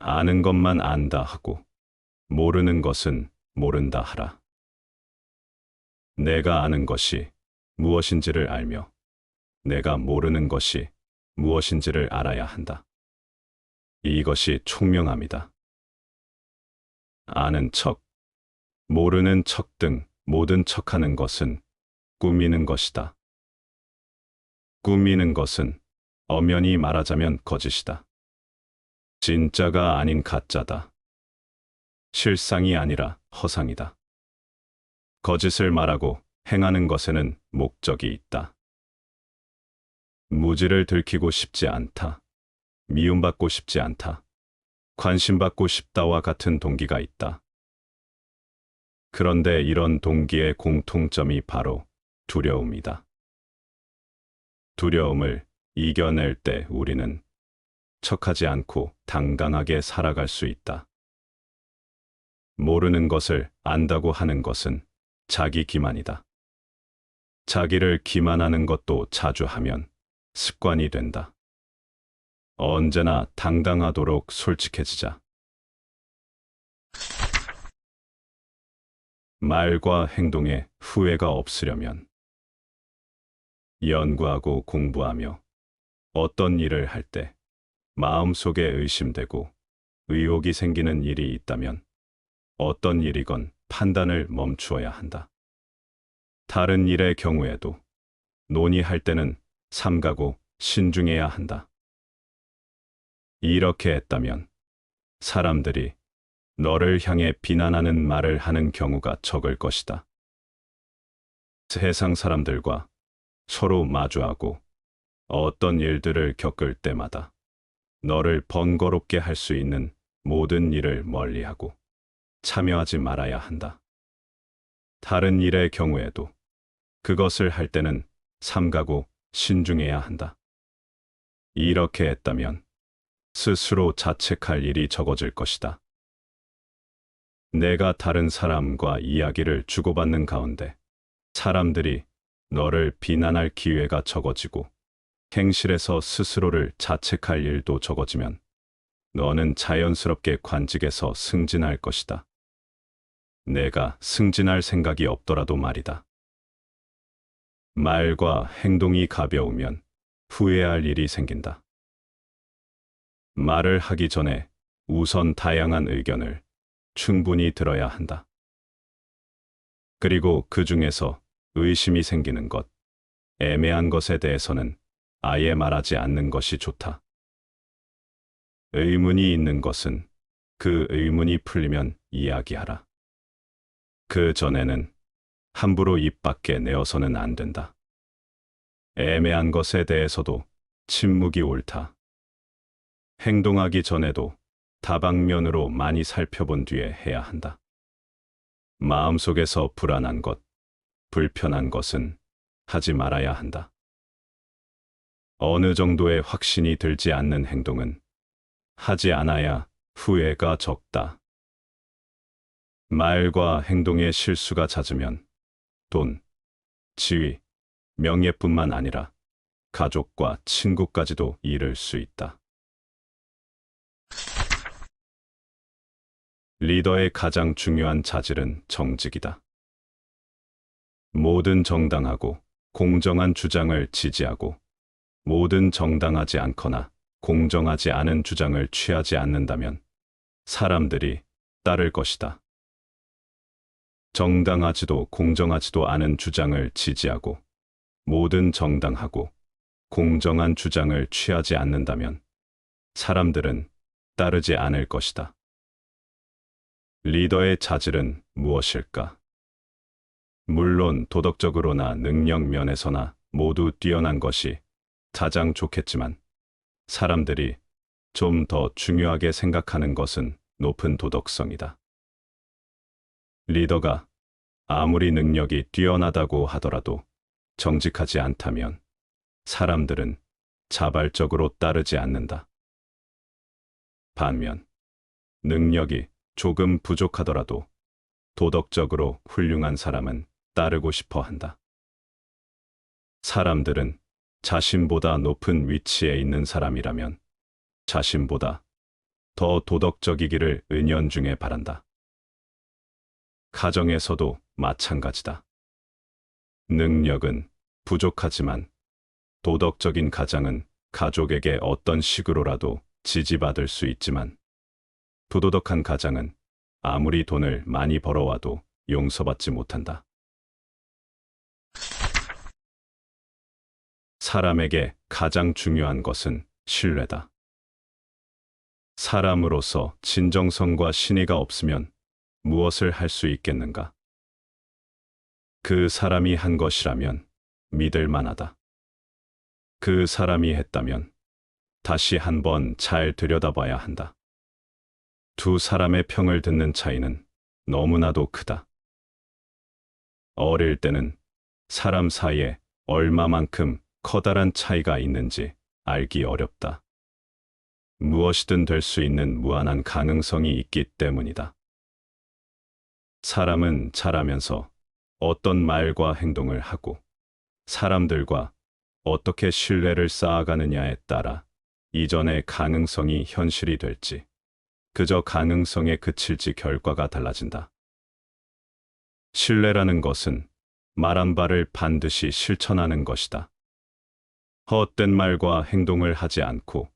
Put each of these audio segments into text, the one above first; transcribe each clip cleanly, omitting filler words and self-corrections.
아는 것만 안다 하고 모르는 것은 모른다 하라. 내가 아는 것이 무엇인지를 알며 내가 모르는 것이 무엇인지를 알아야 한다. 이것이 총명함이다. 아는 척, 모르는 척 등 모든 척하는 것은 꾸미는 것이다. 꾸미는 것은 엄연히 말하자면 거짓이다. 진짜가 아닌 가짜다. 실상이 아니라 허상이다. 거짓을 말하고 행하는 것에는 목적이 있다. 무지를 들키고 싶지 않다. 미움받고 싶지 않다. 관심받고 싶다와 같은 동기가 있다. 그런데 이런 동기의 공통점이 바로 두려움이다. 두려움을 이겨낼 때 우리는 척하지 않고 당당하게 살아갈 수 있다. 모르는 것을 안다고 하는 것은 자기 기만이다. 자기를 기만하는 것도 자주 하면 습관이 된다. 언제나 당당하도록 솔직해지자. 말과 행동에 후회가 없으려면 연구하고 공부하며 어떤 일을 할 때 마음속에 의심되고 의혹이 생기는 일이 있다면 어떤 일이건 판단을 멈추어야 한다. 다른 일의 경우에도 논의할 때는 삼가고 신중해야 한다. 이렇게 했다면 사람들이 너를 향해 비난하는 말을 하는 경우가 적을 것이다. 세상 사람들과 서로 마주하고 어떤 일들을 겪을 때마다 너를 번거롭게 할 수 있는 모든 일을 멀리하고 참여하지 말아야 한다. 다른 일의 경우에도 그것을 할 때는 삼가고 신중해야 한다. 이렇게 했다면 스스로 자책할 일이 적어질 것이다. 내가 다른 사람과 이야기를 주고받는 가운데 사람들이 너를 비난할 기회가 적어지고 행실에서 스스로를 자책할 일도 적어지면 너는 자연스럽게 관직에서 승진할 것이다. 내가 승진할 생각이 없더라도 말이다. 말과 행동이 가벼우면 후회할 일이 생긴다. 말을 하기 전에 우선 다양한 의견을 충분히 들어야 한다. 그리고 그 중에서 의심이 생기는 것, 애매한 것에 대해서는 아예 말하지 않는 것이 좋다. 의문이 있는 것은 그 의문이 풀리면 이야기하라. 그 전에는 함부로 입 밖에 내어서는 안 된다. 애매한 것에 대해서도 침묵이 옳다. 행동하기 전에도 다방면으로 많이 살펴본 뒤에 해야 한다. 마음속에서 불안한 것, 불편한 것은 하지 말아야 한다. 어느 정도의 확신이 들지 않는 행동은 하지 않아야 후회가 적다. 말과 행동에 실수가 잦으면 돈, 지위, 명예뿐만 아니라 가족과 친구까지도 잃을 수 있다. 리더의 가장 중요한 자질은 정직이다. 모든 정당하고 공정한 주장을 지지하고 모든 정당하지 않거나 공정하지 않은 주장을 취하지 않는다면 사람들이 따를 것이다. 정당하지도 공정하지도 않은 주장을 지지하고 모든 정당하고 공정한 주장을 취하지 않는다면 사람들은 따르지 않을 것이다. 리더의 자질은 무엇일까? 물론 도덕적으로나 능력 면에서나 모두 뛰어난 것이 가장 좋겠지만 사람들이 좀 더 중요하게 생각하는 것은 높은 도덕성이다. 리더가 아무리 능력이 뛰어나다고 하더라도 정직하지 않다면 사람들은 자발적으로 따르지 않는다. 반면 능력이 조금 부족하더라도 도덕적으로 훌륭한 사람은 따르고 싶어 한다. 사람들은 자신보다 높은 위치에 있는 사람이라면 자신보다 더 도덕적이기를 은연중에 바란다. 가정에서도 마찬가지다. 능력은 부족하지만 도덕적인 가장은 가족에게 어떤 식으로라도 지지받을 수 있지만 부도덕한 가장은 아무리 돈을 많이 벌어와도 용서받지 못한다. 사람에게 가장 중요한 것은 신뢰다. 사람으로서 진정성과 신의가 없으면 무엇을 할 수 있겠는가? 그 사람이 한 것이라면 믿을 만하다. 그 사람이 했다면 다시 한번 잘 들여다봐야 한다. 두 사람의 평을 듣는 차이는 너무나도 크다. 어릴 때는 사람 사이에 얼마만큼 커다란 차이가 있는지 알기 어렵다. 무엇이든 될 수 있는 무한한 가능성이 있기 때문이다. 사람은 자라면서 어떤 말과 행동을 하고 사람들과 어떻게 신뢰를 쌓아가느냐에 따라 이전의 가능성이 현실이 될지, 그저 가능성에 그칠지 결과가 달라진다. 신뢰라는 것은 말한 바를 반드시 실천하는 것이다. 헛된 말과 행동을 하지 않고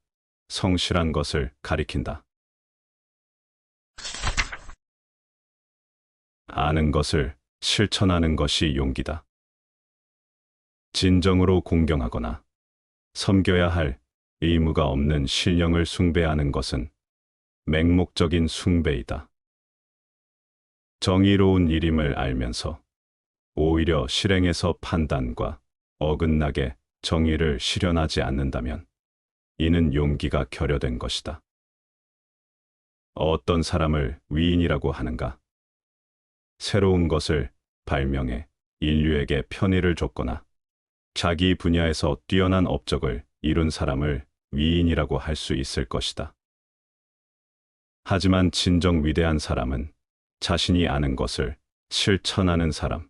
성실한 것을 가리킨다. 아는 것을 실천하는 것이 용기다. 진정으로 공경하거나 섬겨야 할 의무가 없는 신령을 숭배하는 것은 맹목적인 숭배이다. 정의로운 일임을 알면서 오히려 실행에서 판단과 어긋나게 정의를 실현하지 않는다면 이는 용기가 결여된 것이다. 어떤 사람을 위인이라고 하는가? 새로운 것을 발명해 인류에게 편의를 줬거나 자기 분야에서 뛰어난 업적을 이룬 사람을 위인이라고 할 수 있을 것이다. 하지만 진정 위대한 사람은 자신이 아는 것을 실천하는 사람,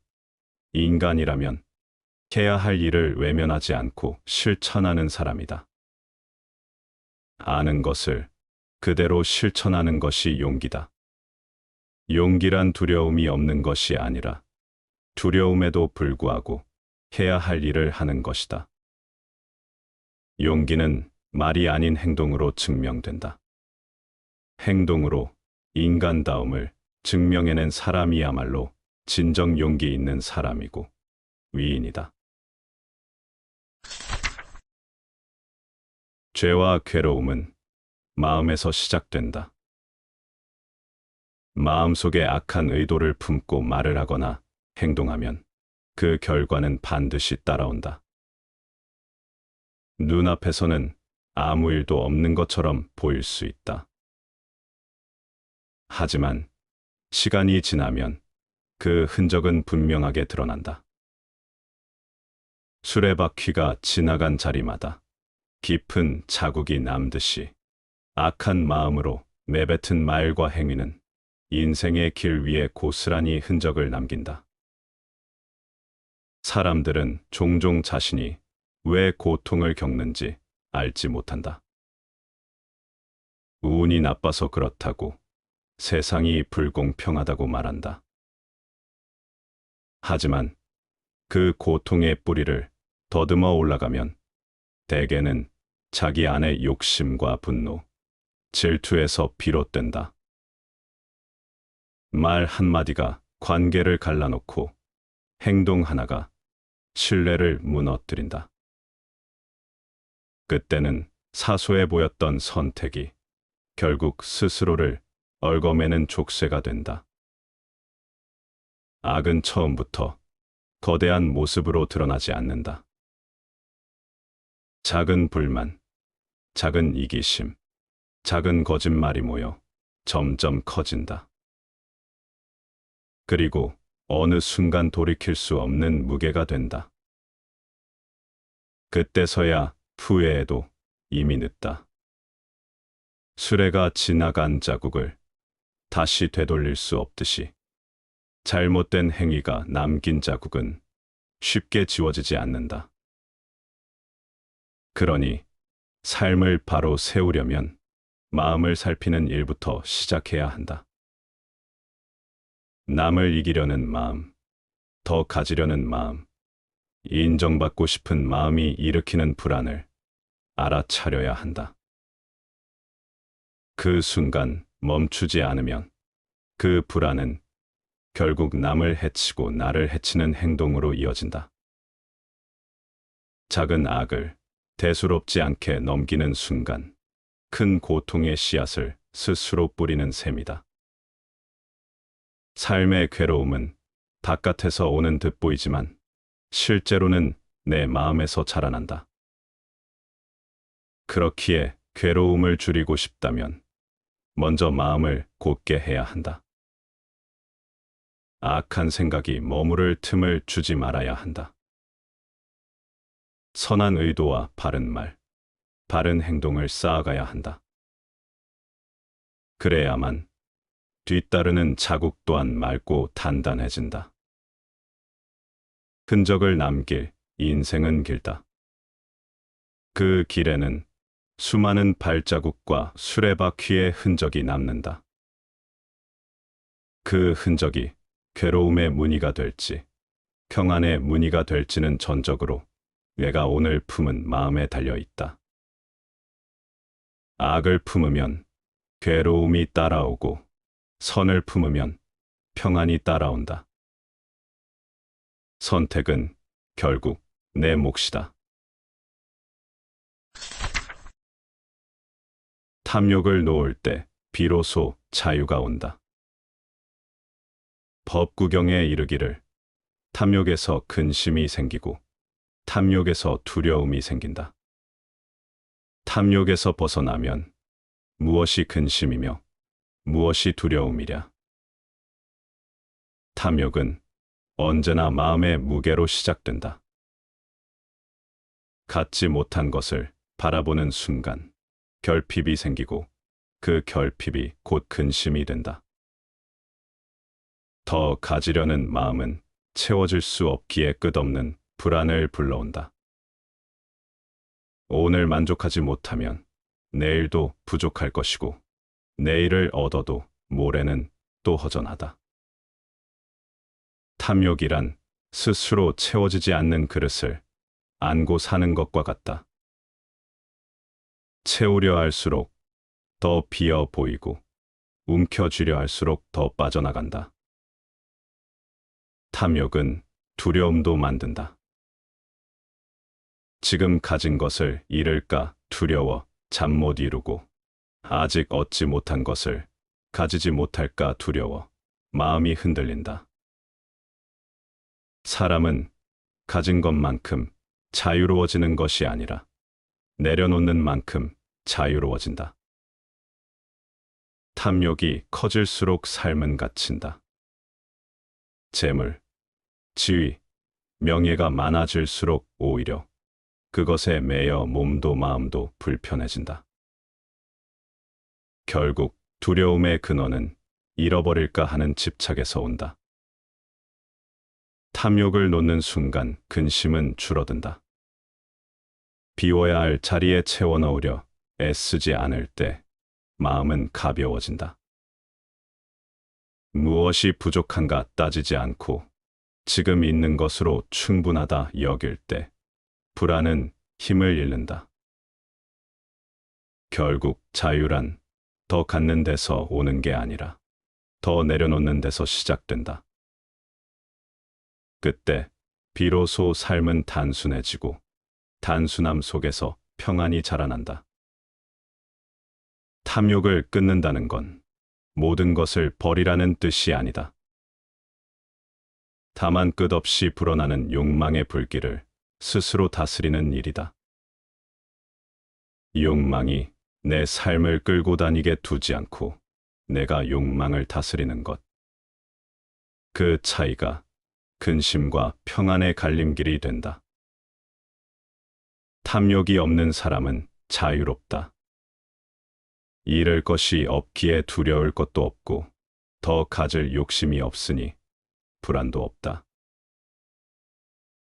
인간이라면 해야 할 일을 외면하지 않고 실천하는 사람이다. 아는 것을 그대로 실천하는 것이 용기다. 용기란 두려움이 없는 것이 아니라 두려움에도 불구하고 해야 할 일을 하는 것이다. 용기는 말이 아닌 행동으로 증명된다. 행동으로 인간다움을 증명해낸 사람이야말로 진정 용기 있는 사람이고 위인이다. 죄와 괴로움은 마음에서 시작된다. 마음속에 악한 의도를 품고 말을 하거나 행동하면 그 결과는 반드시 따라온다. 눈앞에서는 아무 일도 없는 것처럼 보일 수 있다. 하지만 시간이 지나면 그 흔적은 분명하게 드러난다. 수레바퀴가 지나간 자리마다 깊은 자국이 남듯이 악한 마음으로 내뱉은 말과 행위는 인생의 길 위에 고스란히 흔적을 남긴다. 사람들은 종종 자신이 왜 고통을 겪는지 알지 못한다. 운이 나빠서 그렇다고, 세상이 불공평하다고 말한다. 하지만 그 고통의 뿌리를 더듬어 올라가면 대개는 자기 안의 욕심과 분노, 질투에서 비롯된다. 말 한마디가 관계를 갈라놓고 행동 하나가 신뢰를 무너뜨린다. 그때는 사소해 보였던 선택이 결국 스스로를 얽어매는 족쇄가 된다. 악은 처음부터 거대한 모습으로 드러나지 않는다. 작은 불만, 작은 이기심, 작은 거짓말이 모여 점점 커진다. 그리고 어느 순간 돌이킬 수 없는 무게가 된다. 그때서야 후회해도 이미 늦다. 수레가 지나간 자국을 다시 되돌릴 수 없듯이 잘못된 행위가 남긴 자국은 쉽게 지워지지 않는다. 그러니 삶을 바로 세우려면 마음을 살피는 일부터 시작해야 한다. 남을 이기려는 마음, 더 가지려는 마음, 인정받고 싶은 마음이 일으키는 불안을 알아차려야 한다. 그 순간 멈추지 않으면 그 불안은 결국 남을 해치고 나를 해치는 행동으로 이어진다. 작은 악을 대수롭지 않게 넘기는 순간 큰 고통의 씨앗을 스스로 뿌리는 셈이다. 삶의 괴로움은 바깥에서 오는 듯 보이지만 실제로는 내 마음에서 자라난다. 그렇기에 괴로움을 줄이고 싶다면 먼저 마음을 곧게 해야 한다. 악한 생각이 머무를 틈을 주지 말아야 한다. 선한 의도와 바른 말, 바른 행동을 쌓아가야 한다. 그래야만 뒤따르는 자국 또한 맑고 단단해진다. 흔적을 남길 인생은 길다. 그 길에는 수많은 발자국과 수레바퀴의 흔적이 남는다. 그 흔적이 괴로움의 무늬가 될지, 평안의 무늬가 될지는 전적으로 내가 오늘 품은 마음에 달려 있다. 악을 품으면 괴로움이 따라오고, 선을 품으면 평안이 따라온다. 선택은 결국 내 몫이다. 탐욕을 놓을 때 비로소 자유가 온다. 법구경에 이르기를 탐욕에서 근심이 생기고 탐욕에서 두려움이 생긴다. 탐욕에서 벗어나면 무엇이 근심이며 무엇이 두려움이랴. 탐욕은 언제나 마음의 무게로 시작된다. 갖지 못한 것을 바라보는 순간 결핍이 생기고 그 결핍이 곧 근심이 된다. 더 가지려는 마음은 채워질 수 없기에 끝없는 불안을 불러온다. 오늘 만족하지 못하면 내일도 부족할 것이고 내일을 얻어도 모레는 또 허전하다. 탐욕이란 스스로 채워지지 않는 그릇을 안고 사는 것과 같다. 채우려 할수록 더 비어 보이고 움켜쥐려 할수록 더 빠져나간다. 탐욕은 두려움도 만든다. 지금 가진 것을 잃을까 두려워 잠 못 이루고 아직 얻지 못한 것을 가지지 못할까 두려워 마음이 흔들린다. 사람은 가진 것만큼 자유로워지는 것이 아니라 내려놓는 만큼 자유로워진다. 탐욕이 커질수록 삶은 갇힌다. 재물, 지위, 명예가 많아질수록 오히려 그것에 매여 몸도 마음도 불편해진다. 결국 두려움의 근원은 잃어버릴까 하는 집착에서 온다. 탐욕을 놓는 순간 근심은 줄어든다. 비워야 할 자리에 채워 넣으려 애쓰지 않을 때 마음은 가벼워진다. 무엇이 부족한가 따지지 않고 지금 있는 것으로 충분하다 여길 때 불안은 힘을 잃는다. 결국 자유란 더 갖는 데서 오는 게 아니라 더 내려놓는 데서 시작된다. 그때 비로소 삶은 단순해지고 단순함 속에서 평안이 자라난다. 탐욕을 끊는다는 건 모든 것을 버리라는 뜻이 아니다. 다만 끝없이 불어나는 욕망의 불길을 스스로 다스리는 일이다. 욕망이 내 삶을 끌고 다니게 두지 않고 내가 욕망을 다스리는 것. 그 차이가 근심과 평안의 갈림길이 된다. 탐욕이 없는 사람은 자유롭다. 잃을 것이 없기에 두려울 것도 없고 더 가질 욕심이 없으니 불안도 없다.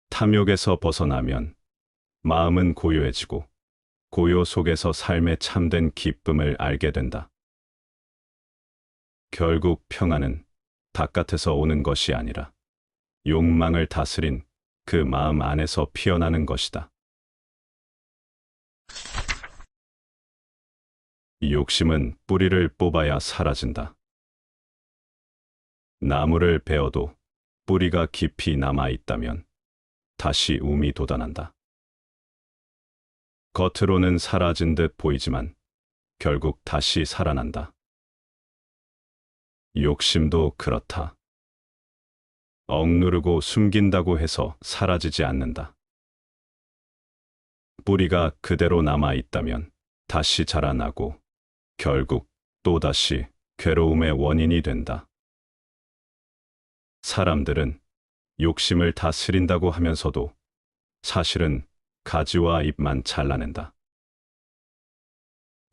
탐욕에서 벗어나면 마음은 고요해지고 고요 속에서 삶의 참된 기쁨을 알게 된다. 결국 평안은 바깥에서 오는 것이 아니라 욕망을 다스린 그 마음 안에서 피어나는 것이다. 이 욕심은 뿌리를 뽑아야 사라진다. 나무를 베어도 뿌리가 깊이 남아 있다면 다시 움이 돋아난다. 겉으로는 사라진 듯 보이지만 결국 다시 살아난다. 욕심도 그렇다. 억누르고 숨긴다고 해서 사라지지 않는다. 뿌리가 그대로 남아 있다면 다시 자라나고 결국 또다시 괴로움의 원인이 된다. 사람들은 욕심을 다스린다고 하면서도 사실은 가지와 잎만 잘라낸다.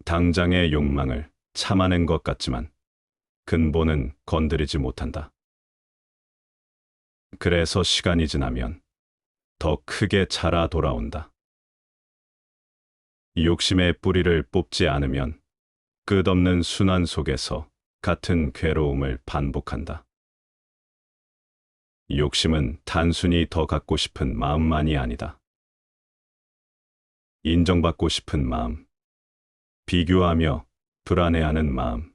당장의 욕망을 참아낸 것 같지만 근본은 건드리지 못한다. 그래서 시간이 지나면 더 크게 자라 돌아온다. 욕심의 뿌리를 뽑지 않으면 끝없는 순환 속에서 같은 괴로움을 반복한다. 욕심은 단순히 더 갖고 싶은 마음만이 아니다. 인정받고 싶은 마음, 비교하며 불안해하는 마음,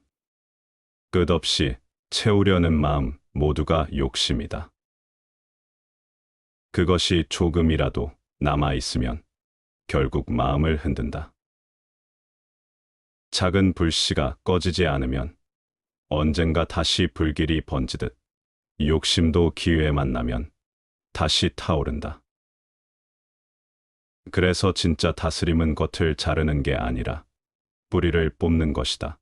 끝없이 채우려는 마음 모두가 욕심이다. 그것이 조금이라도 남아있으면 결국 마음을 흔든다. 작은 불씨가 꺼지지 않으면 언젠가 다시 불길이 번지듯 욕심도 기회에 만나면 다시 타오른다. 그래서 진짜 다스림은 겉을 자르는 게 아니라 뿌리를 뽑는 것이다.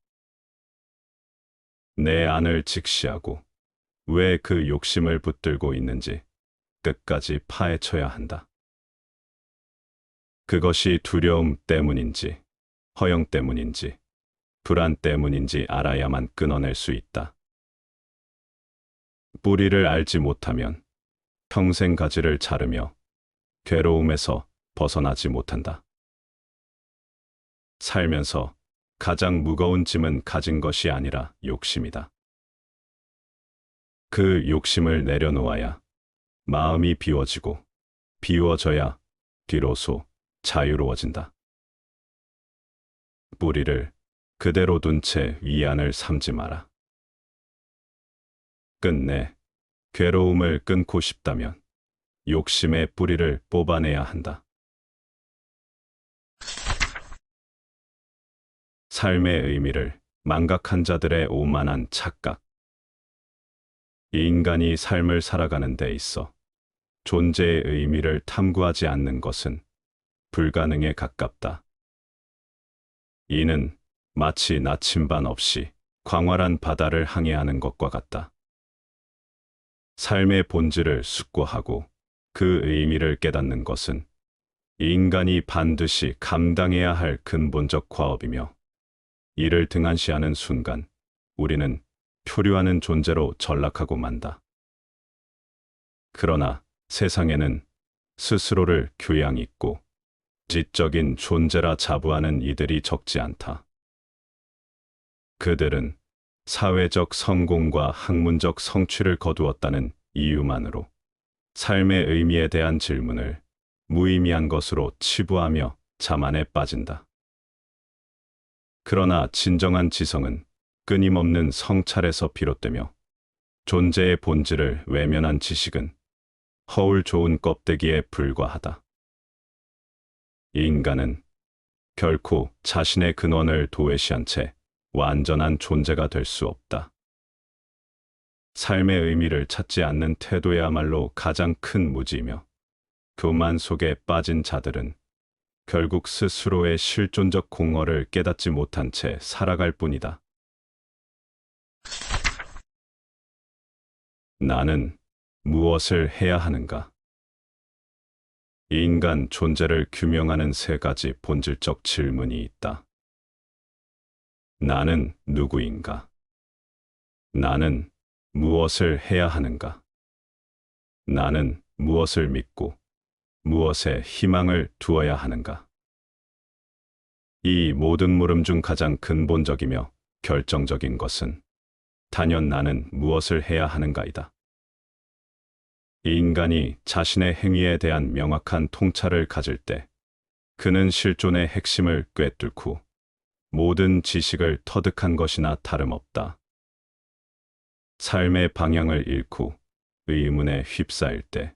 내 안을 직시하고 왜 그 욕심을 붙들고 있는지 끝까지 파헤쳐야 한다. 그것이 두려움 때문인지, 허영 때문인지, 불안 때문인지 알아야만 끊어낼 수 있다. 뿌리를 알지 못하면 평생 가지를 자르며 괴로움에서 벗어나지 못한다. 살면서 가장 무거운 짐은 가진 것이 아니라 욕심이다. 그 욕심을 내려놓아야 마음이 비워지고 비워져야 비로소 자유로워진다. 뿌리를 그대로 둔 채 위안을 삼지 마라. 끝내 괴로움을 끊고 싶다면 욕심의 뿌리를 뽑아내야 한다. 삶의 의미를 망각한 자들의 오만한 착각. 인간이 삶을 살아가는 데 있어 존재의 의미를 탐구하지 않는 것은 불가능에 가깝다. 이는 마치 나침반 없이 광활한 바다를 항해하는 것과 같다. 삶의 본질을 숙고하고 그 의미를 깨닫는 것은 인간이 반드시 감당해야 할 근본적 과업이며 이를 등한시하는 순간 우리는 표류하는 존재로 전락하고 만다. 그러나 세상에는 스스로를 교양 있고 지적인 존재라 자부하는 이들이 적지 않다. 그들은 사회적 성공과 학문적 성취를 거두었다는 이유만으로 삶의 의미에 대한 질문을 무의미한 것으로 치부하며 자만에 빠진다. 그러나 진정한 지성은 끊임없는 성찰에서 비롯되며 존재의 본질을 외면한 지식은 허울 좋은 껍데기에 불과하다. 인간은 결코 자신의 근원을 도외시한 채 완전한 존재가 될 수 없다. 삶의 의미를 찾지 않는 태도야말로 가장 큰 무지이며 교만 속에 빠진 자들은 결국 스스로의 실존적 공허를 깨닫지 못한 채 살아갈 뿐이다. 나는 무엇을 해야 하는가? 인간 존재를 규명하는 세 가지 본질적 질문이 있다. 나는 누구인가? 나는 무엇을 해야 하는가? 나는 무엇을 믿고 무엇에 희망을 두어야 하는가? 이 모든 물음 중 가장 근본적이며 결정적인 것은 단연 나는 무엇을 해야 하는가이다. 이 인간이 자신의 행위에 대한 명확한 통찰을 가질 때 그는 실존의 핵심을 꿰뚫고 모든 지식을 터득한 것이나 다름없다. 삶의 방향을 잃고 의문에 휩싸일 때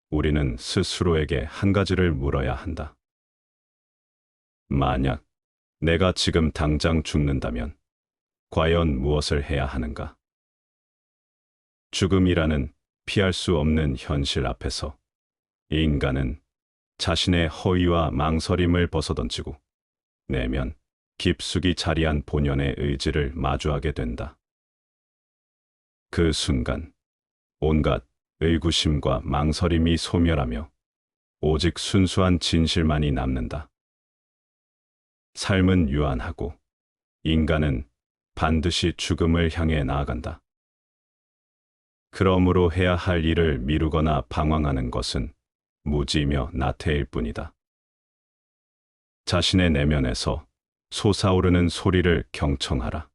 우리는 스스로에게 한 가지를 물어야 한다. 만약 내가 지금 당장 죽는다면 과연 무엇을 해야 하는가? 죽음이라는 피할 수 없는 현실 앞에서 이 인간은 자신의 허위와 망설임을 벗어던지고 내면 깊숙이 자리한 본연의 의지를 마주하게 된다. 그 순간 온갖 의구심과 망설임이 소멸하며 오직 순수한 진실만이 남는다. 삶은 유한하고 인간은 반드시 죽음을 향해 나아간다. 그러므로 해야 할 일을 미루거나 방황하는 것은 무지며 나태일 뿐이다. 자신의 내면에서 솟아오르는 소리를 경청하라.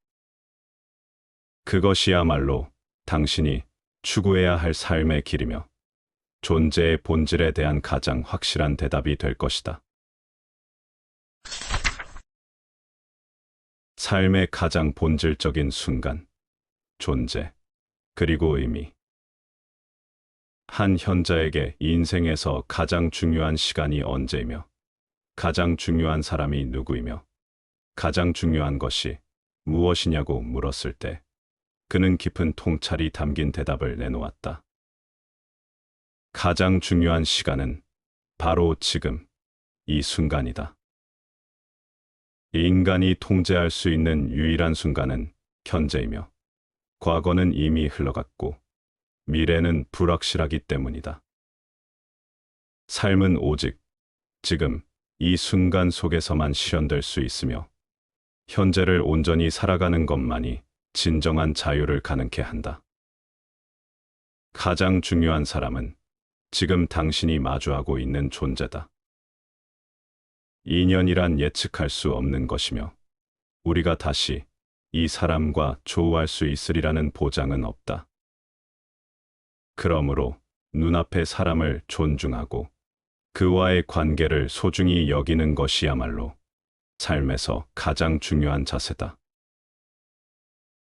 그것이야말로 당신이 추구해야 할 삶의 길이며 존재의 본질에 대한 가장 확실한 대답이 될 것이다. 삶의 가장 본질적인 순간, 존재, 그리고 의미. 한 현자에게 인생에서 가장 중요한 시간이 언제이며, 가장 중요한 사람이 누구이며, 가장 중요한 것이 무엇이냐고 물었을 때, 그는 깊은 통찰이 담긴 대답을 내놓았다. 가장 중요한 시간은 바로 지금, 이 순간이다. 인간이 통제할 수 있는 유일한 순간은 현재이며, 과거는 이미 흘러갔고, 미래는 불확실하기 때문이다. 삶은 오직 지금 이 순간 속에서만 실현될 수 있으며, 현재를 온전히 살아가는 것만이 진정한 자유를 가능케 한다. 가장 중요한 사람은 지금 당신이 마주하고 있는 존재다. 인연이란 예측할 수 없는 것이며 우리가 다시 이 사람과 조우할 수 있으리라는 보장은 없다. 그러므로 눈앞의 사람을 존중하고 그와의 관계를 소중히 여기는 것이야말로 삶에서 가장 중요한 자세다.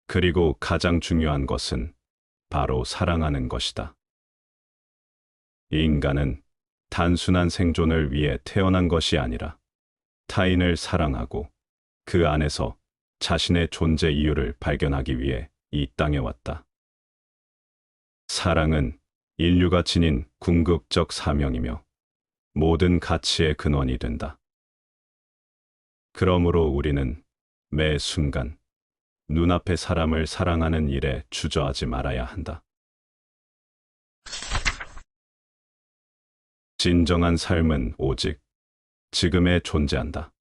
그리고 가장 중요한 것은 바로 사랑하는 것이다. 인간은 단순한 생존을 위해 태어난 것이 아니라 타인을 사랑하고 그 안에서 자신의 존재 이유를 발견하기 위해 이 땅에 왔다. 사랑은 인류가 지닌 궁극적 사명이며 모든 가치의 근원이 된다. 그러므로 우리는 매 순간 눈앞의 사람을 사랑하는 일에 주저하지 말아야 한다. 진정한 삶은 오직 지금에 존재한다.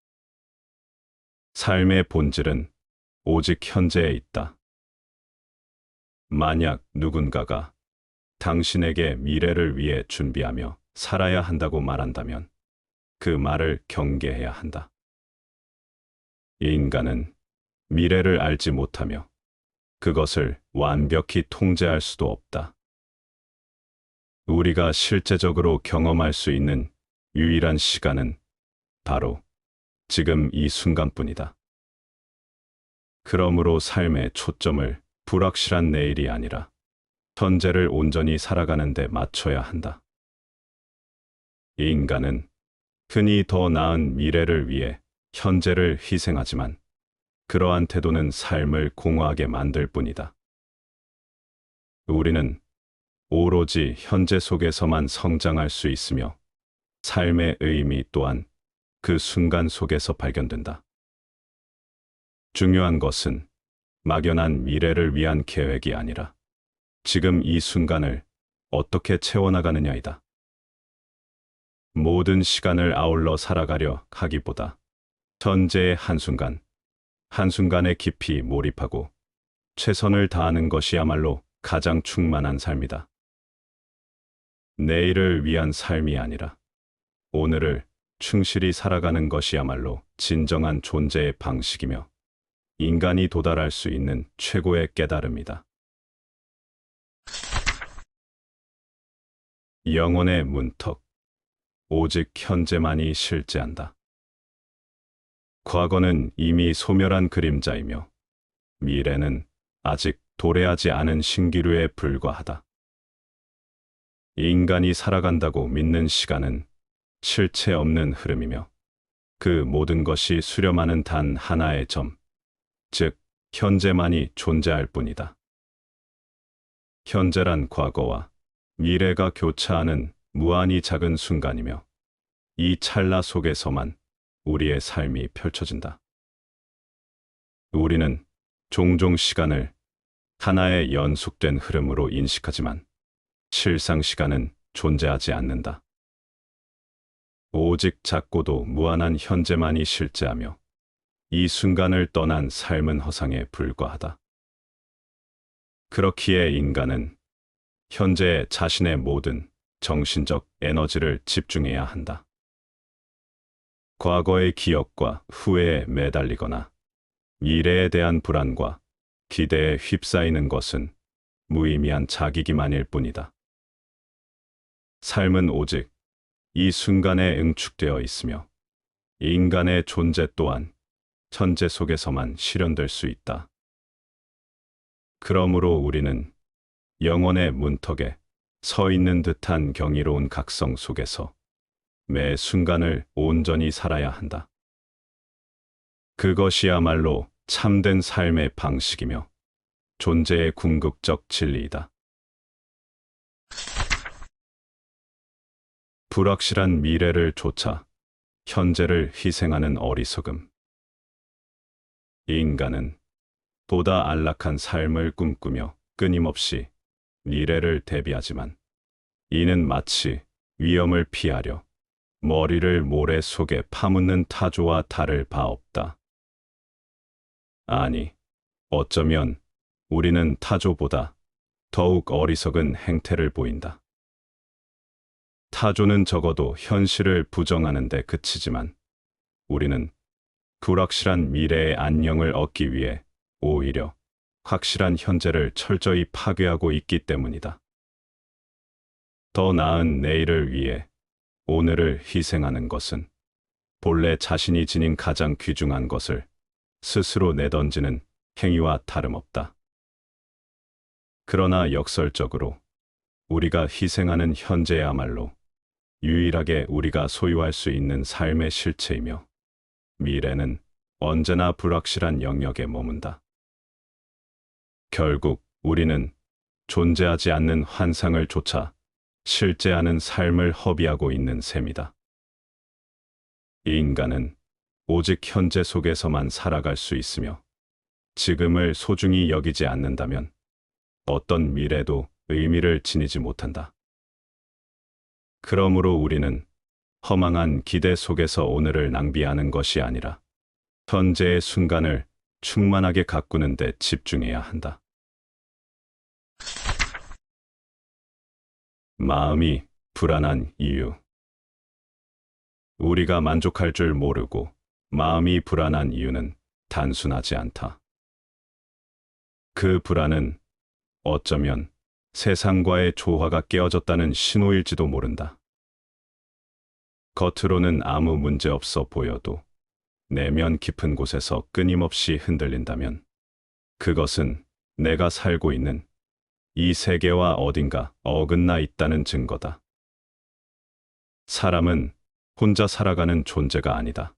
삶의 본질은 오직 현재에 있다. 만약 누군가가 당신에게 미래를 위해 준비하며 살아야 한다고 말한다면 그 말을 경계해야 한다. 인간은 미래를 알지 못하며 그것을 완벽히 통제할 수도 없다. 우리가 실제적으로 경험할 수 있는 유일한 시간은 바로 지금 이 순간뿐이다. 그러므로 삶의 초점을 불확실한 내일이 아니라 현재를 온전히 살아가는 데 맞춰야 한다. 인간은 흔히 더 나은 미래를 위해 현재를 희생하지만 그러한 태도는 삶을 공허하게 만들 뿐이다. 우리는 오로지 현재 속에서만 성장할 수 있으며 삶의 의미 또한 그 순간 속에서 발견된다. 중요한 것은 막연한 미래를 위한 계획이 아니라 지금 이 순간을 어떻게 채워나가느냐이다. 모든 시간을 아울러 살아가려 하기보다 현재의 한순간에 깊이 몰입하고 최선을 다하는 것이야말로 가장 충만한 삶이다. 내일을 위한 삶이 아니라 오늘을 충실히 살아가는 것이야말로 진정한 존재의 방식이며 인간이 도달할 수 있는 최고의 깨달음이다. 영혼의 문턱. 오직 현재만이 실재한다. 과거는 이미 소멸한 그림자이며 미래는 아직 도래하지 않은 신기루에 불과하다. 인간이 살아간다고 믿는 시간은 실체 없는 흐름이며 그 모든 것이 수렴하는 단 하나의 점, 즉 현재만이 존재할 뿐이다. 현재란 과거와 미래가 교차하는 무한히 작은 순간이며 이 찰나 속에서만 우리의 삶이 펼쳐진다. 우리는 종종 시간을 하나의 연속된 흐름으로 인식하지만 실상 시간은 존재하지 않는다. 오직 작고도 무한한 현재만이 실재하며 이 순간을 떠난 삶은 허상에 불과하다. 그렇기에 인간은 현재에 자신의 모든 정신적 에너지를 집중해야 한다. 과거의 기억과 후회에 매달리거나 미래에 대한 불안과 기대에 휩싸이는 것은 무의미한 자기기만일 뿐이다. 삶은 오직 이 순간에 응축되어 있으며 인간의 존재 또한 현재 속에서만 실현될 수 있다. 그러므로 우리는 영혼의 문턱에 서 있는 듯한 경이로운 각성 속에서 매 순간을 온전히 살아야 한다. 그것이야말로 참된 삶의 방식이며 존재의 궁극적 진리이다. 불확실한 미래를 쫓아 현재를 희생하는 어리석음. 인간은 보다 안락한 삶을 꿈꾸며 끊임없이 미래를 대비하지만 이는 마치 위험을 피하려 머리를 모래 속에 파묻는 타조와 다를 바 없다. 아니, 어쩌면 우리는 타조보다 더욱 어리석은 행태를 보인다. 타조는 적어도 현실을 부정하는 데 그치지만 우리는 불확실한 미래의 안녕을 얻기 위해 오히려 확실한 현재를 철저히 파괴하고 있기 때문이다. 더 나은 내일을 위해 오늘을 희생하는 것은 본래 자신이 지닌 가장 귀중한 것을 스스로 내던지는 행위와 다름없다. 그러나 역설적으로 우리가 희생하는 현재야말로 유일하게 우리가 소유할 수 있는 삶의 실체이며 미래는 언제나 불확실한 영역에 머문다. 결국 우리는 존재하지 않는 환상을 쫓아 실제하는 삶을 허비하고 있는 셈이다. 인간은 오직 현재 속에서만 살아갈 수 있으며 지금을 소중히 여기지 않는다면 어떤 미래도 의미를 지니지 못한다. 그러므로 우리는 허망한 기대 속에서 오늘을 낭비하는 것이 아니라 현재의 순간을 충만하게 가꾸는 데 집중해야 한다. 마음이 불안한 이유. 우리가 만족할 줄 모르고 마음이 불안한 이유는 단순하지 않다. 그 불안은 어쩌면 세상과의 조화가 깨어졌다는 신호일지도 모른다. 겉으로는 아무 문제 없어 보여도 내면 깊은 곳에서 끊임없이 흔들린다면 그것은 내가 살고 있는 이 세계와 어딘가 어긋나 있다는 증거다. 사람은 혼자 살아가는 존재가 아니다.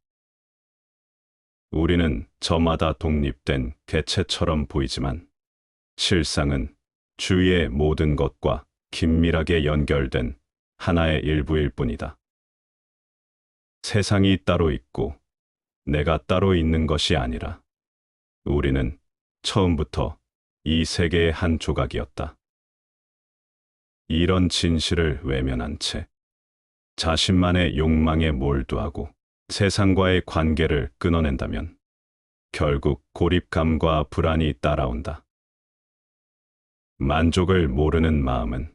우리는 저마다 독립된 개체처럼 보이지만 실상은 주위의 모든 것과 긴밀하게 연결된 하나의 일부일 뿐이다. 세상이 따로 있고 내가 따로 있는 것이 아니라 우리는 처음부터 이 세계의 한 조각이었다. 이런 진실을 외면한 채 자신만의 욕망에 몰두하고 세상과의 관계를 끊어낸다면 결국 고립감과 불안이 따라온다. 만족을 모르는 마음은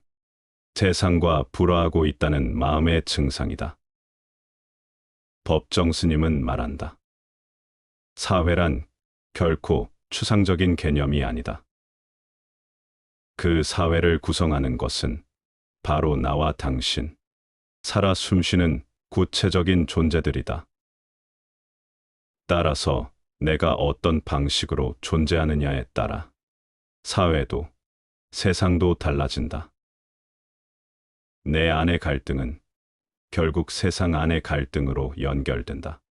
세상과 불화하고 있다는 마음의 증상이다. 법정 스님은 말한다. 사회란 결코 추상적인 개념이 아니다. 그 사회를 구성하는 것은 바로 나와 당신, 살아 숨쉬는 구체적인 존재들이다. 따라서 내가 어떤 방식으로 존재하느냐에 따라 사회도 세상도 달라진다. 내 안의 갈등은 결국 세상 안의 갈등으로 연결된다.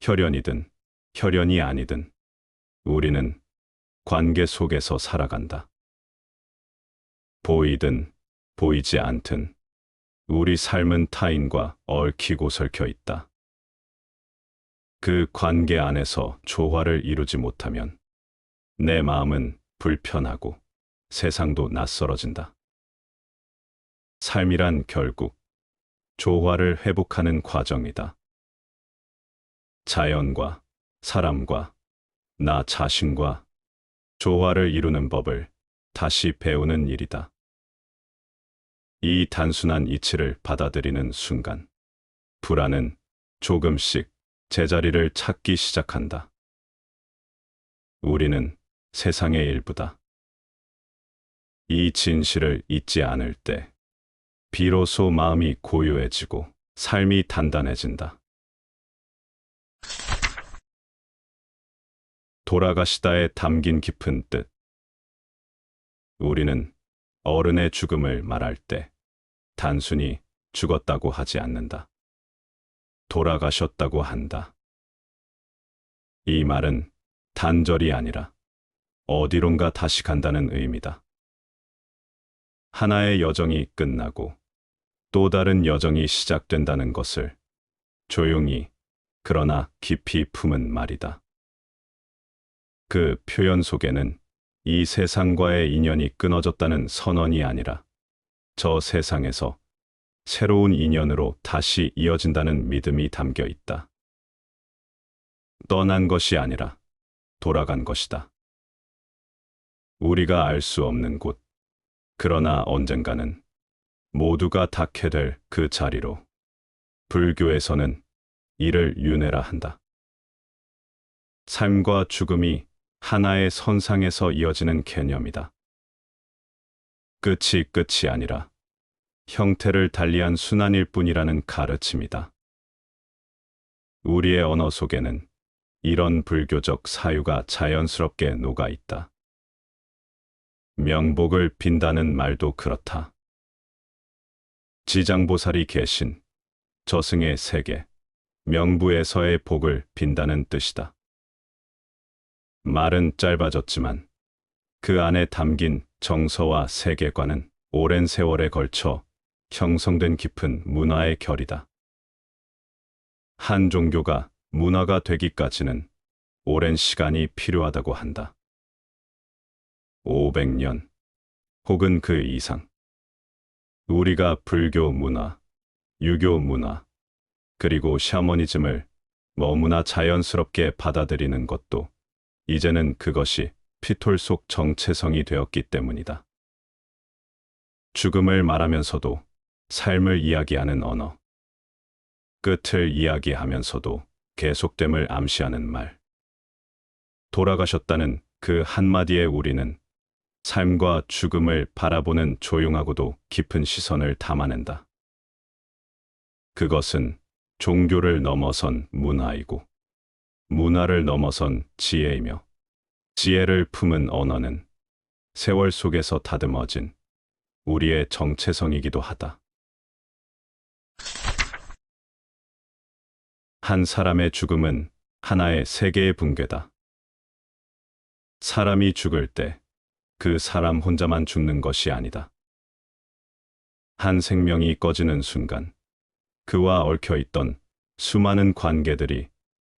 혈연이든 혈연이 아니든 우리는 관계 속에서 살아간다. 보이든 보이지 않든 우리 삶은 타인과 얽히고 설켜 있다. 그 관계 안에서 조화를 이루지 못하면 내 마음은 불편하고 세상도 낯설어진다. 삶이란 결국 조화를 회복하는 과정이다. 자연과 사람과 나 자신과 조화를 이루는 법을 다시 배우는 일이다. 이 단순한 이치를 받아들이는 순간, 불안은 조금씩 제자리를 찾기 시작한다. 우리는 세상의 일부다. 이 진실을 잊지 않을 때, 비로소 마음이 고요해지고 삶이 단단해진다. 돌아가시다에 담긴 깊은 뜻. 우리는 어른의 죽음을 말할 때 단순히 죽었다고 하지 않는다. 돌아가셨다고 한다. 이 말은 단절이 아니라 어디론가 다시 간다는 의미다. 하나의 여정이 끝나고 또 다른 여정이 시작된다는 것을 조용히 그러나 깊이 품은 말이다. 그 표현 속에는 이 세상과의 인연이 끊어졌다는 선언이 아니라 저 세상에서 새로운 인연으로 다시 이어진다는 믿음이 담겨 있다. 떠난 것이 아니라 돌아간 것이다. 우리가 알 수 없는 곳, 그러나 언젠가는 모두가 닿게 될 그 자리로 불교에서는 이를 윤회라 한다. 삶과 죽음이 하나의 선상에서 이어지는 개념이다. 끝이 아니라 형태를 달리한 순환일 뿐이라는 가르침이다. 우리의 언어 속에는 이런 불교적 사유가 자연스럽게 녹아 있다. 명복을 빈다는 말도 그렇다. 지장보살이 계신 저승의 세계, 명부에서의 복을 빈다는 뜻이다. 말은 짧아졌지만 그 안에 담긴 정서와 세계관은 오랜 세월에 걸쳐 형성된 깊은 문화의 결이다. 한 종교가 문화가 되기까지는 오랜 시간이 필요하다고 한다. 500년 혹은 그 이상. 우리가 불교 문화, 유교 문화, 그리고 샤머니즘을 너무나 자연스럽게 받아들이는 것도 이제는 그것이 피톨 속 정체성이 되었기 때문이다. 죽음을 말하면서도 삶을 이야기하는 언어, 끝을 이야기하면서도 계속됨을 암시하는 말. 돌아가셨다는 그 한마디에 우리는 삶과 죽음을 바라보는 조용하고도 깊은 시선을 담아낸다. 그것은 종교를 넘어선 문화이고, 문화를 넘어선 지혜이며, 지혜를 품은 언어는 세월 속에서 다듬어진 우리의 정체성이기도 하다. 한 사람의 죽음은 하나의 세계의 붕괴다. 사람이 죽을 때 그 사람 혼자만 죽는 것이 아니다. 한 생명이 꺼지는 순간 그와 얽혀있던 수많은 관계들이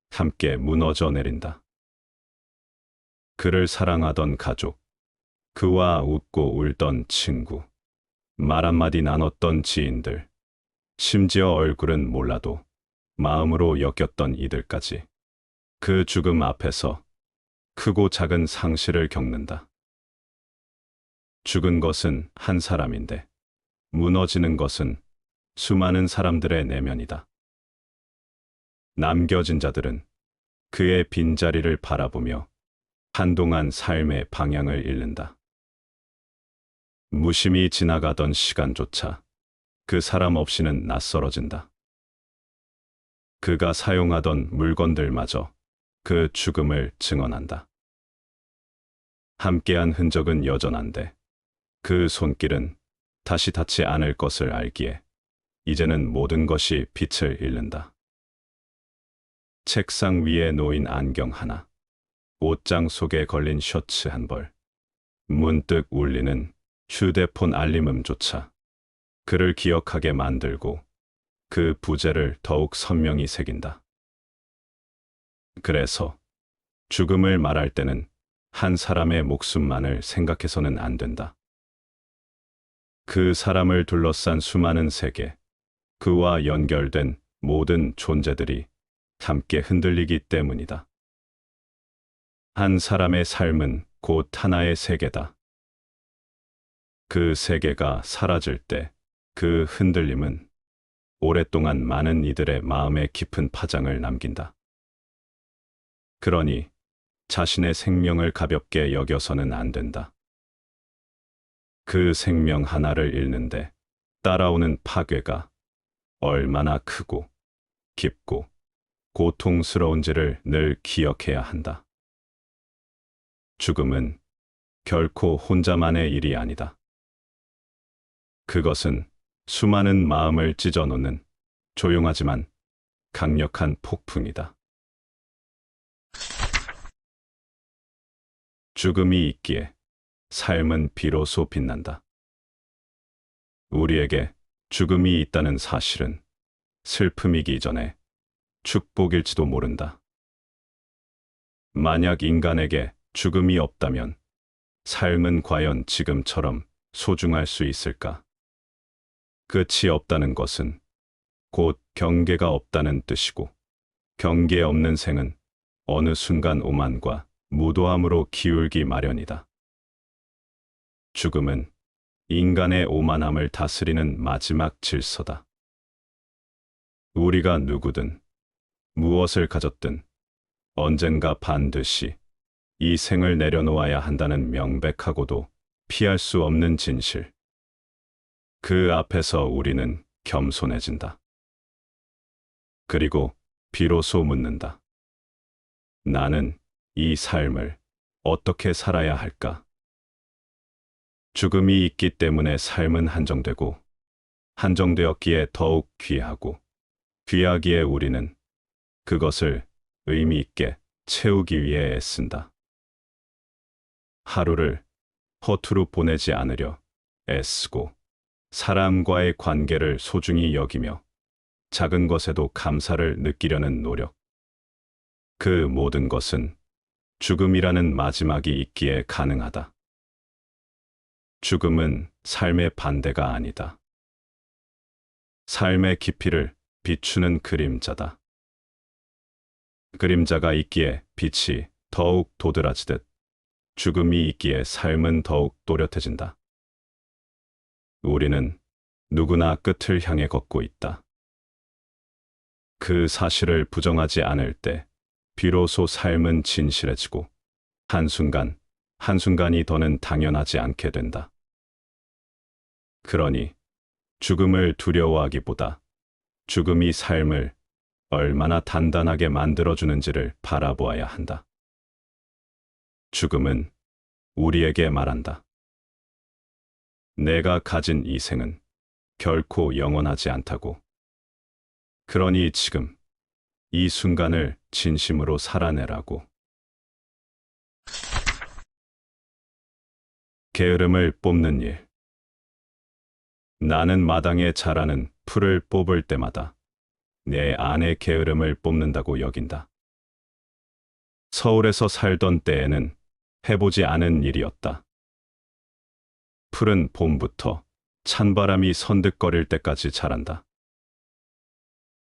함께 무너져 내린다. 그를 사랑하던 가족, 그와 웃고 울던 친구, 말 한마디 나눴던 지인들, 심지어 얼굴은 몰라도 마음으로 엮였던 이들까지 그 죽음 앞에서 크고 작은 상실을 겪는다. 죽은 것은 한 사람인데 무너지는 것은 수많은 사람들의 내면이다. 남겨진 자들은 그의 빈자리를 바라보며 한동안 삶의 방향을 잃는다. 무심히 지나가던 시간조차 그 사람 없이는 낯설어진다. 그가 사용하던 물건들마저 그 죽음을 증언한다. 함께한 흔적은 여전한데 그 손길은 다시 닿지 않을 것을 알기에 이제는 모든 것이 빛을 잃는다. 책상 위에 놓인 안경 하나, 옷장 속에 걸린 셔츠 한 벌, 문득 울리는 휴대폰 알림음조차 그를 기억하게 만들고 그 부재를 더욱 선명히 새긴다. 그래서 죽음을 말할 때는 한 사람의 목숨만을 생각해서는 안 된다. 그 사람을 둘러싼 수많은 세계, 그와 연결된 모든 존재들이 함께 흔들리기 때문이다. 한 사람의 삶은 곧 하나의 세계다. 그 세계가 사라질 때 그 흔들림은 오랫동안 많은 이들의 마음에 깊은 파장을 남긴다. 그러니 자신의 생명을 가볍게 여겨서는 안 된다. 그 생명 하나를 잃는데 따라오는 파괴가 얼마나 크고 깊고 고통스러운지를 늘 기억해야 한다. 죽음은 결코 혼자만의 일이 아니다. 그것은 수많은 마음을 찢어놓는 조용하지만 강력한 폭풍이다. 죽음이 있기에 삶은 비로소 빛난다. 우리에게 죽음이 있다는 사실은 슬픔이기 전에 축복일지도 모른다. 만약 인간에게 죽음이 없다면 삶은 과연 지금처럼 소중할 수 있을까? 끝이 없다는 것은 곧 경계가 없다는 뜻이고, 경계 없는 생은 어느 순간 오만과 무도함으로 기울기 마련이다. 죽음은 인간의 오만함을 다스리는 마지막 질서다. 우리가 누구든 무엇을 가졌든 언젠가 반드시 이 생을 내려놓아야 한다는 명백하고도 피할 수 없는 진실. 그 앞에서 우리는 겸손해진다. 그리고 비로소 묻는다. 나는 이 삶을 어떻게 살아야 할까? 죽음이 있기 때문에 삶은 한정되고, 한정되었기에 더욱 귀하고, 귀하기에 우리는 그것을 의미 있게 채우기 위해 애쓴다. 하루를 허투루 보내지 않으려 애쓰고, 사람과의 관계를 소중히 여기며 작은 것에도 감사를 느끼려는 노력. 그 모든 것은 죽음이라는 마지막이 있기에 가능하다. 죽음은 삶의 반대가 아니다. 삶의 깊이를 비추는 그림자다. 그림자가 있기에 빛이 더욱 도드라지듯 죽음이 있기에 삶은 더욱 또렷해진다. 우리는 누구나 끝을 향해 걷고 있다. 그 사실을 부정하지 않을 때 비로소 삶은 진실해지고 한순간, 한순간이 더는 당연하지 않게 된다. 그러니 죽음을 두려워하기보다 죽음이 삶을 얼마나 단단하게 만들어주는지를 바라보아야 한다. 죽음은 우리에게 말한다. 내가 가진 이 생은 결코 영원하지 않다고. 그러니 지금 이 순간을 진심으로 살아내라고. 게으름을 뽑는 일. 나는 마당에 자라는 풀을 뽑을 때마다 내 안의 게으름을 뽑는다고 여긴다. 서울에서 살던 때에는 해보지 않은 일이었다. 풀은 봄부터 찬바람이 선득거릴 때까지 자란다.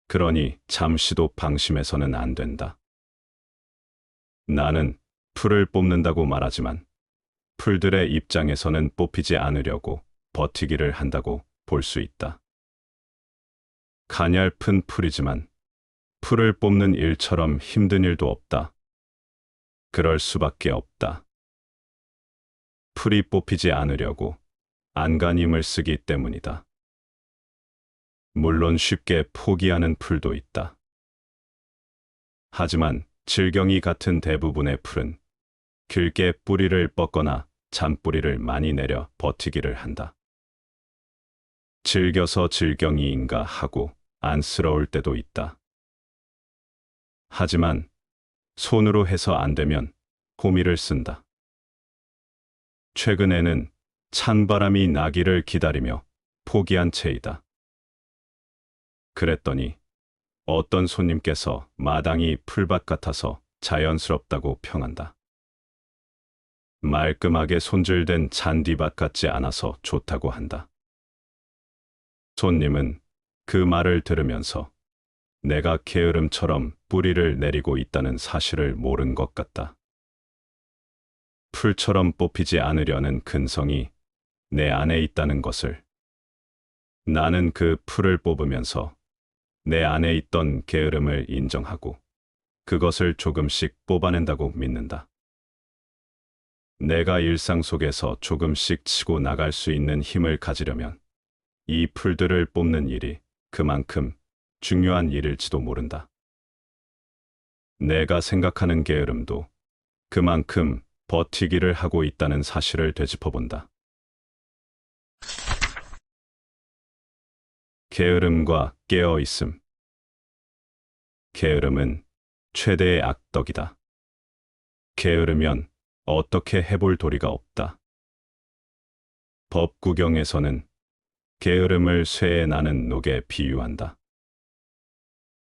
그러니 잠시도 방심해서는 안 된다. 나는 풀을 뽑는다고 말하지만 풀들의 입장에서는 뽑히지 않으려고 버티기를 한다고 볼 수 있다. 가냘픈 풀이지만 풀을 뽑는 일처럼 힘든 일도 없다. 그럴 수밖에 없다. 풀이 뽑히지 않으려고 안간힘을 쓰기 때문이다. 물론 쉽게 포기하는 풀도 있다. 하지만 질경이 같은 대부분의 풀은 길게 뿌리를 뻗거나 잔뿌리를 많이 내려 버티기를 한다. 즐겨서 질경이인가 하고 안쓰러울 때도 있다. 하지만 손으로 해서 안 되면 호미를 쓴다. 최근에는 찬바람이 나기를 기다리며 포기한 채이다. 그랬더니 어떤 손님께서 마당이 풀밭 같아서 자연스럽다고 평한다. 말끔하게 손질된 잔디밭 같지 않아서 좋다고 한다. 손님은 그 말을 들으면서 내가 게으름처럼 뿌리를 내리고 있다는 사실을 모른 것 같다. 풀처럼 뽑히지 않으려는 근성이 내 안에 있다는 것을. 나는 그 풀을 뽑으면서 내 안에 있던 게으름을 인정하고 그것을 조금씩 뽑아낸다고 믿는다. 내가 일상 속에서 조금씩 치고 나갈 수 있는 힘을 가지려면 이 풀들을 뽑는 일이 그만큼 중요한 일일지도 모른다. 내가 생각하는 게으름도 그만큼 버티기를 하고 있다는 사실을 되짚어본다. 게으름과 깨어있음. 게으름은 최대의 악덕이다. 게으르면 어떻게 해볼 도리가 없다. 법구경에서는 게으름을 쇠에 나는 녹에 비유한다.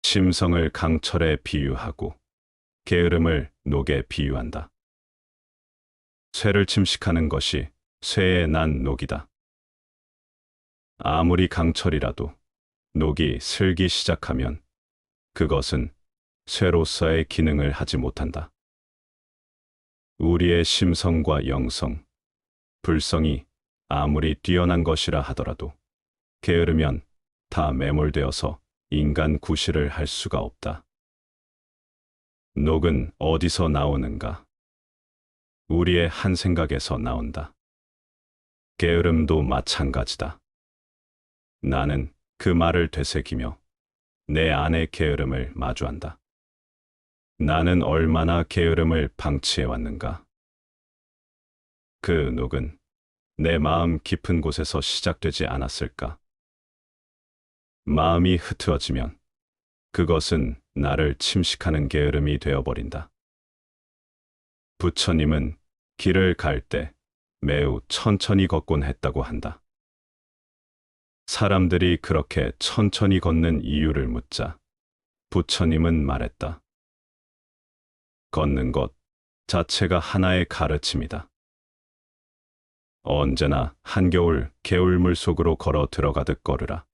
심성을 강철에 비유하고 게으름을 녹에 비유한다. 쇠를 침식하는 것이 쇠에 난 녹이다. 아무리 강철이라도 녹이 슬기 시작하면 그것은 쇠로서의 기능을 하지 못한다. 우리의 심성과 영성, 불성이 아무리 뛰어난 것이라 하더라도 게으르면 다 매몰되어서 인간 구실을 할 수가 없다. 녹은 어디서 나오는가? 우리의 한 생각에서 나온다. 게으름도 마찬가지다. 나는 그 말을 되새기며 내 안의 게으름을 마주한다. 나는 얼마나 게으름을 방치해왔는가? 그 녹은 내 마음 깊은 곳에서 시작되지 않았을까? 마음이 흐트러지면 그것은 나를 침식하는 게으름이 되어버린다. 부처님은 길을 갈 때 매우 천천히 걷곤 했다고 한다. 사람들이 그렇게 천천히 걷는 이유를 묻자 부처님은 말했다. 걷는 것 자체가 하나의 가르침이다. 언제나 한겨울 개울물 속으로 걸어 들어가듯 걸으라.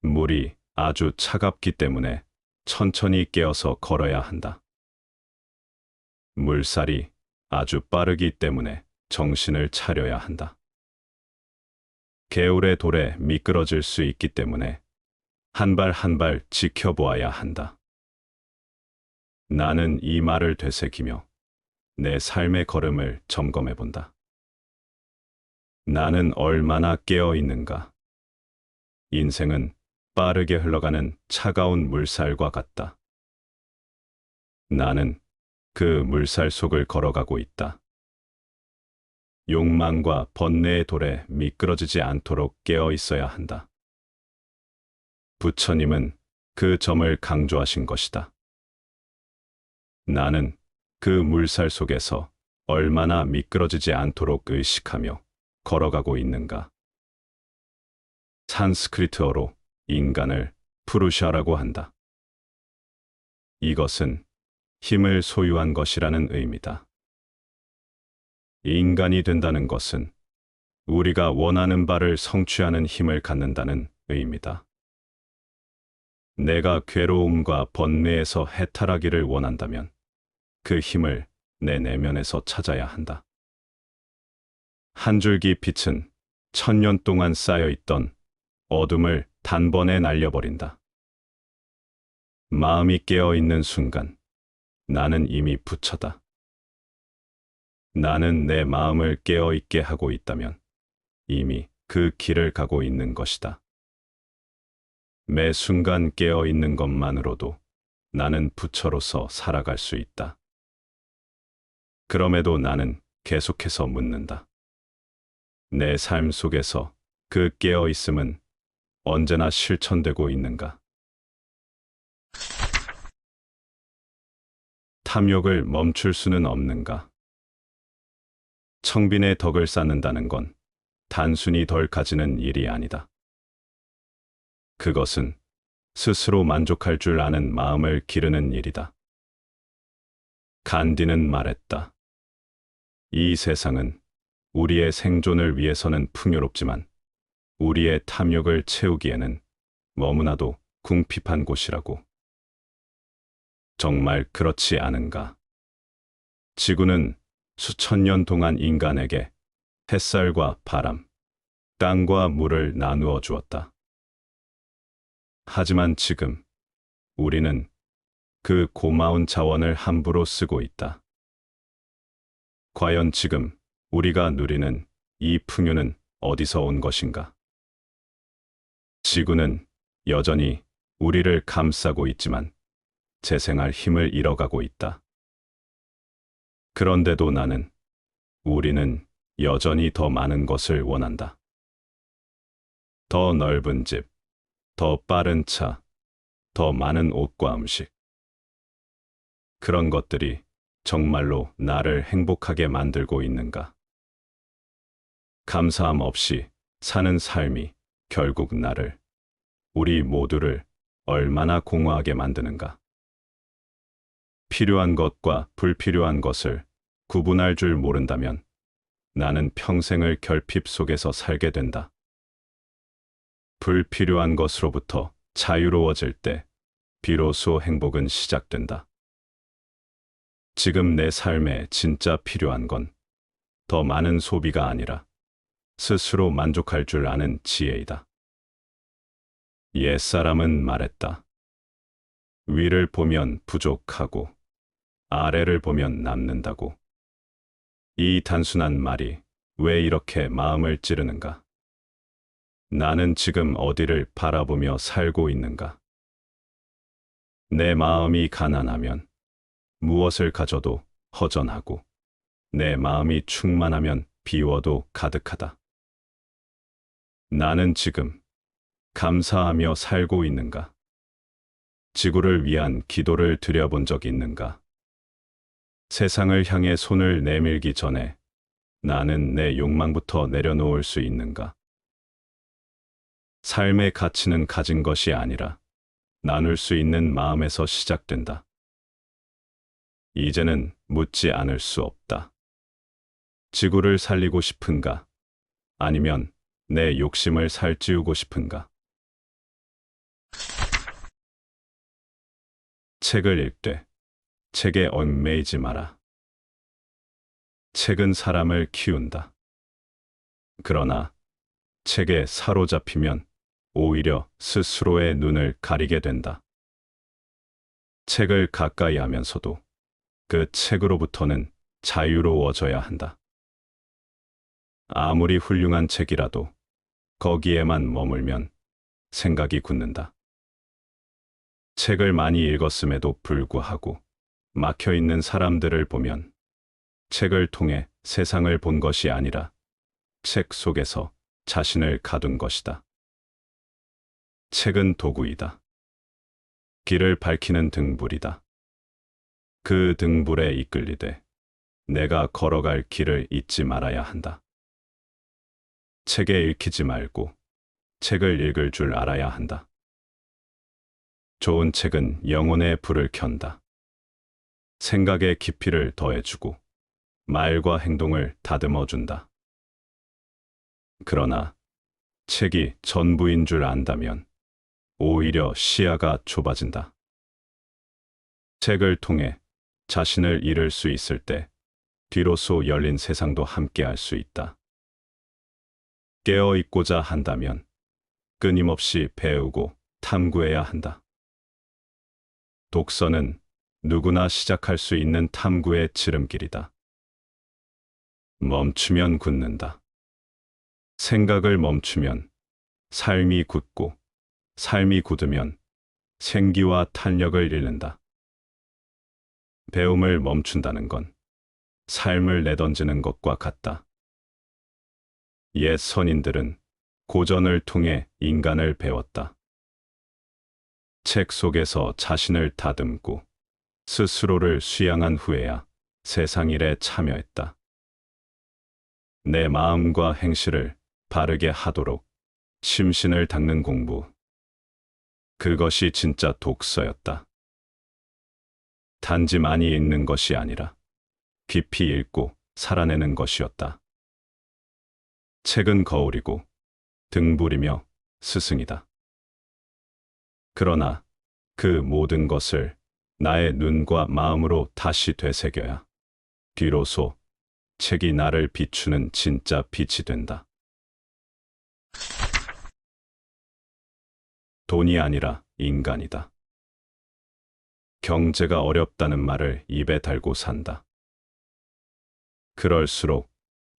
물이 아주 차갑기 때문에 천천히 깨어서 걸어야 한다. 물살이 아주 빠르기 때문에 정신을 차려야 한다. 개울의 돌에 미끄러질 수 있기 때문에 한 발 한 발 지켜보아야 한다. 나는 이 말을 되새기며 내 삶의 걸음을 점검해 본다. 나는 얼마나 깨어 있는가? 인생은 빠르게 흘러가는 차가운 물살과 같다. 나는 그 물살 속을 걸어가고 있다. 욕망과 번뇌의 돌에 미끄러지지 않도록 깨어 있어야 한다. 부처님은 그 점을 강조하신 것이다. 나는 그 물살 속에서 얼마나 미끄러지지 않도록 의식하며 걸어가고 있는가. 산스크리트어로 인간을 푸루샤라고 한다. 이것은 힘을 소유한 것이라는 의미다. 인간이 된다는 것은 우리가 원하는 바를 성취하는 힘을 갖는다는 의미다. 내가 괴로움과 번뇌에서 해탈하기를 원한다면 그 힘을 내 내면에서 찾아야 한다. 한 줄기 빛은 1000년 동안 쌓여있던 어둠을 단번에 날려버린다. 마음이 깨어 있는 순간 나는 이미 부처다. 나는 내 마음을 깨어 있게 하고 있다면 이미 그 길을 가고 있는 것이다. 매 순간 깨어 있는 것만으로도 나는 부처로서 살아갈 수 있다. 그럼에도 나는 계속해서 묻는다. 내 삶 속에서 그 깨어 있음은 언제나 실천되고 있는가? 탐욕을 멈출 수는 없는가? 청빈의 덕을 쌓는다는 건 단순히 덜 가지는 일이 아니다. 그것은 스스로 만족할 줄 아는 마음을 기르는 일이다. 간디는 말했다. 이 세상은 우리의 생존을 위해서는 풍요롭지만 우리의 탐욕을 채우기에는 너무나도 궁핍한 곳이라고. 정말 그렇지 않은가? 지구는 수천 년 동안 인간에게 햇살과 바람, 땅과 물을 나누어 주었다. 하지만 지금 우리는 그 고마운 자원을 함부로 쓰고 있다. 과연 지금 우리가 누리는 이 풍요는 어디서 온 것인가? 지구는 여전히 우리를 감싸고 있지만 재생할 힘을 잃어가고 있다. 그런데도 우리는 여전히 더 많은 것을 원한다. 더 넓은 집, 더 빠른 차, 더 많은 옷과 음식. 그런 것들이 정말로 나를 행복하게 만들고 있는가? 감사함 없이 사는 삶이 결국 우리 모두를 얼마나 공허하게 만드는가? 필요한 것과 불필요한 것을 구분할 줄 모른다면 나는 평생을 결핍 속에서 살게 된다. 불필요한 것으로부터 자유로워질 때 비로소 행복은 시작된다. 지금 내 삶에 진짜 필요한 건 더 많은 소비가 아니라 스스로 만족할 줄 아는 지혜이다. 옛사람은 말했다. 위를 보면 부족하고 아래를 보면 남는다고. 이 단순한 말이 왜 이렇게 마음을 찌르는가? 나는 지금 어디를 바라보며 살고 있는가? 내 마음이 가난하면 무엇을 가져도 허전하고 내 마음이 충만하면 비워도 가득하다. 나는 지금 감사하며 살고 있는가? 지구를 위한 기도를 드려본 적 있는가? 세상을 향해 손을 내밀기 전에 나는 내 욕망부터 내려놓을 수 있는가? 삶의 가치는 가진 것이 아니라 나눌 수 있는 마음에서 시작된다. 이제는 묻지 않을 수 없다. 지구를 살리고 싶은가? 아니면 내 욕심을 살찌우고 싶은가? 책을 읽되 책에 얽매이지 마라. 책은 사람을 키운다. 그러나 책에 사로잡히면 오히려 스스로의 눈을 가리게 된다. 책을 가까이 하면서도 그 책으로부터는 자유로워져야 한다. 아무리 훌륭한 책이라도 거기에만 머물면 생각이 굳는다. 책을 많이 읽었음에도 불구하고 막혀 있는 사람들을 보면 책을 통해 세상을 본 것이 아니라 책 속에서 자신을 가둔 것이다. 책은 도구이다. 길을 밝히는 등불이다. 그 등불에 이끌리되 내가 걸어갈 길을 잊지 말아야 한다. 책에 읽히지 말고 책을 읽을 줄 알아야 한다. 좋은 책은 영혼의 불을 켠다. 생각의 깊이를 더해주고 말과 행동을 다듬어준다. 그러나 책이 전부인 줄 안다면 오히려 시야가 좁아진다. 책을 통해 자신을 잃을 수 있을 때 뒤로서 열린 세상도 함께할 수 있다. 깨어 있고자 한다면 끊임없이 배우고 탐구해야 한다. 독서는 누구나 시작할 수 있는 탐구의 지름길이다. 멈추면 굳는다. 생각을 멈추면 삶이 굳고, 삶이 굳으면 생기와 탄력을 잃는다. 배움을 멈춘다는 건 삶을 내던지는 것과 같다. 옛 선인들은 고전을 통해 인간을 배웠다. 책 속에서 자신을 다듬고 스스로를 수양한 후에야 세상 일에 참여했다. 내 마음과 행실을 바르게 하도록 심신을 닦는 공부. 그것이 진짜 독서였다. 단지 많이 읽는 것이 아니라 깊이 읽고 살아내는 것이었다. 책은 거울이고 등불이며 스승이다. 그러나 그 모든 것을 나의 눈과 마음으로 다시 되새겨야 비로소 책이 나를 비추는 진짜 빛이 된다. 돈이 아니라 인간이다. 경제가 어렵다는 말을 입에 달고 산다. 그럴수록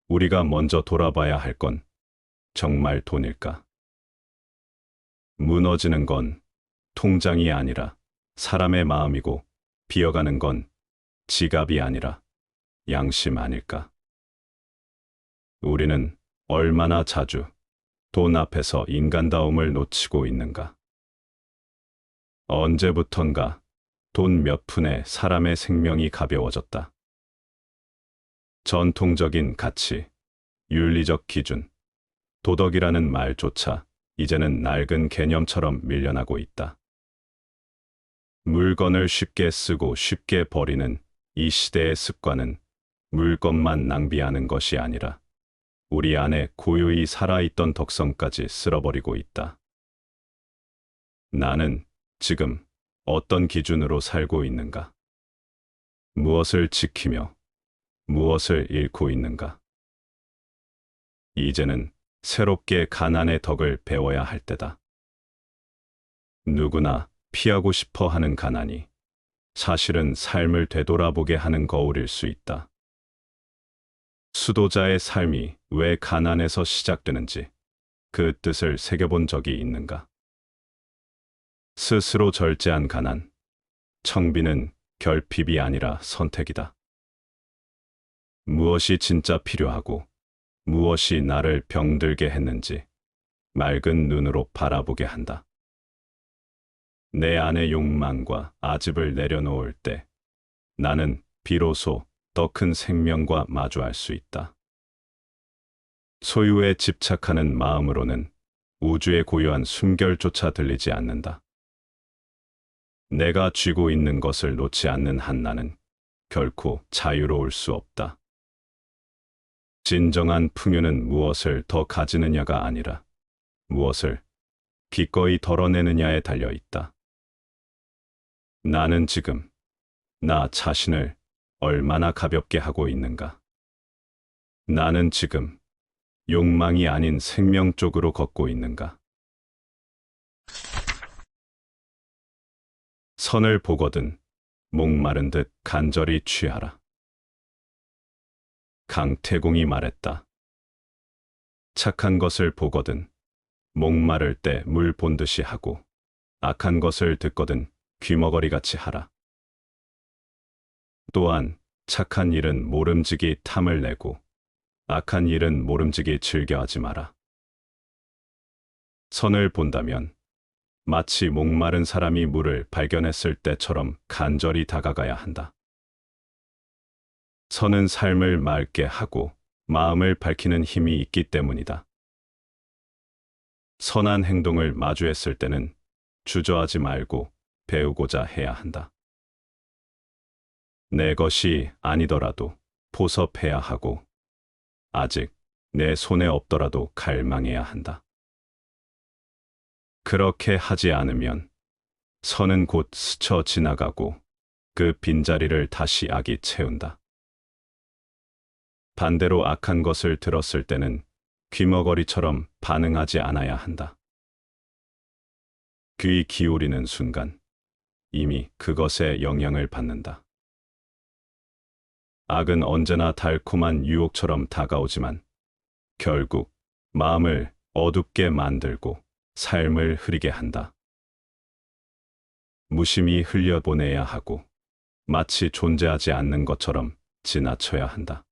우리가 먼저 돌아봐야 할 건 정말 돈일까? 무너지는 건 통장이 아니라 사람의 마음이고, 비어가는 건 지갑이 아니라 양심 아닐까? 우리는 얼마나 자주 돈 앞에서 인간다움을 놓치고 있는가? 언제부턴가 돈 몇 푼에 사람의 생명이 가벼워졌다. 전통적인 가치, 윤리적 기준, 도덕이라는 말조차 이제는 낡은 개념처럼 밀려나고 있다. 물건을 쉽게 쓰고 쉽게 버리는 이 시대의 습관은 물건만 낭비하는 것이 아니라 우리 안에 고요히 살아있던 덕성까지 쓸어버리고 있다. 나는 지금 어떤 기준으로 살고 있는가? 무엇을 지키며 무엇을 잃고 있는가? 이제는 새롭게 가난의 덕을 배워야 할 때다. 누구나 피하고 싶어 하는 가난이 사실은 삶을 되돌아보게 하는 거울일 수 있다. 수도자의 삶이 왜 가난에서 시작되는지 그 뜻을 새겨본 적이 있는가? 스스로 절제한 가난, 청비는 결핍이 아니라 선택이다. 무엇이 진짜 필요하고 무엇이 나를 병들게 했는지 맑은 눈으로 바라보게 한다. 내 안의 욕망과 아집을 내려놓을 때 나는 비로소 더 큰 생명과 마주할 수 있다. 소유에 집착하는 마음으로는 우주의 고요한 숨결조차 들리지 않는다. 내가 쥐고 있는 것을 놓지 않는 한 나는 결코 자유로울 수 없다. 진정한 풍요는 무엇을 더 가지느냐가 아니라 무엇을 기꺼이 덜어내느냐에 달려 있다. 나는 지금 나 자신을 얼마나 가볍게 하고 있는가? 나는 지금 욕망이 아닌 생명 쪽으로 걷고 있는가? 선을 보거든 목마른 듯 간절히 취하라. 강태공이 말했다. 착한 것을 보거든 목마를 때 물 본듯이 하고, 악한 것을 듣거든 귀머거리같이 하라. 또한 착한 일은 모름지기 탐을 내고 악한 일은 모름지기 즐겨하지 마라. 선을 본다면 마치 목마른 사람이 물을 발견했을 때처럼 간절히 다가가야 한다. 선은 삶을 맑게 하고 마음을 밝히는 힘이 있기 때문이다. 선한 행동을 마주했을 때는 주저하지 말고 배우고자 해야 한다. 내 것이 아니더라도 포섭해야 하고 아직 내 손에 없더라도 갈망해야 한다. 그렇게 하지 않으면 선은 곧 스쳐 지나가고 그 빈자리를 다시 악이 채운다. 반대로 악한 것을 들었을 때는 귀머거리처럼 반응하지 않아야 한다. 귀 기울이는 순간 이미 그것의 영향을 받는다. 악은 언제나 달콤한 유혹처럼 다가오지만 결국 마음을 어둡게 만들고 삶을 흐리게 한다. 무심히 흘려보내야 하고 마치 존재하지 않는 것처럼 지나쳐야 한다.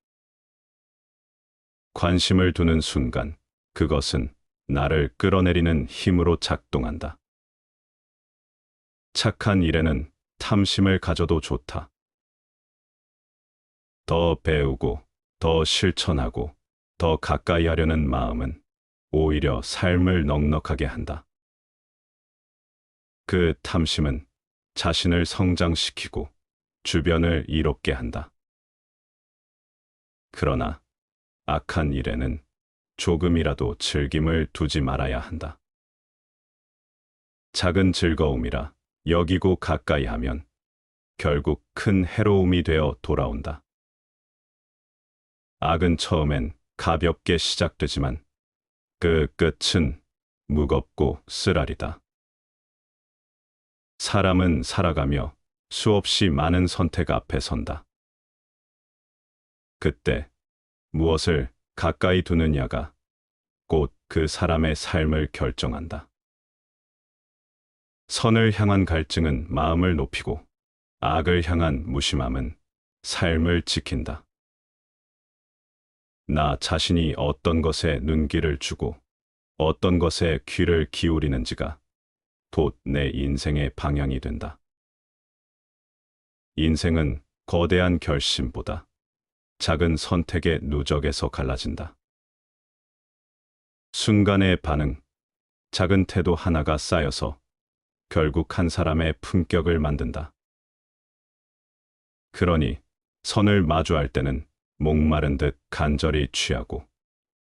관심을 두는 순간 그것은 나를 끌어내리는 힘으로 작동한다. 착한 일에는 탐심을 가져도 좋다. 더 배우고, 더 실천하고, 더 가까이 하려는 마음은 오히려 삶을 넉넉하게 한다. 그 탐심은 자신을 성장시키고 주변을 이롭게 한다. 그러나 악한 일에는 조금이라도 즐김을 두지 말아야 한다. 작은 즐거움이라 여기고 가까이 하면 결국 큰 해로움이 되어 돌아온다. 악은 처음엔 가볍게 시작되지만 그 끝은 무겁고 쓰라리다. 사람은 살아가며 수없이 많은 선택 앞에 선다. 그때 무엇을 가까이 두느냐가 곧 그 사람의 삶을 결정한다. 선을 향한 갈증은 마음을 높이고 악을 향한 무심함은 삶을 지킨다. 나 자신이 어떤 것에 눈길을 주고 어떤 것에 귀를 기울이는지가 곧 내 인생의 방향이 된다. 인생은 거대한 결심보다 작은 선택의 누적에서 갈라진다. 순간의 반응, 작은 태도 하나가 쌓여서 결국 한 사람의 품격을 만든다. 그러니 선을 마주할 때는 목마른 듯 간절히 취하고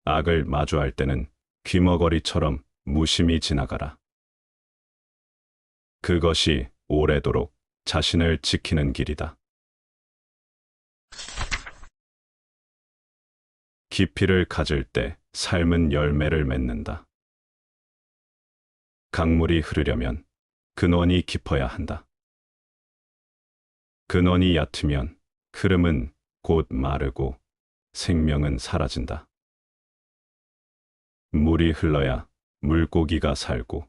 악을 마주할 때는 귀머거리처럼 무심히 지나가라. 그것이 오래도록 자신을 지키는 길이다. 깊이를 가질 때 삶은 열매를 맺는다. 강물이 흐르려면 근원이 깊어야 한다. 근원이 얕으면 흐름은 곧 마르고 생명은 사라진다. 물이 흘러야 물고기가 살고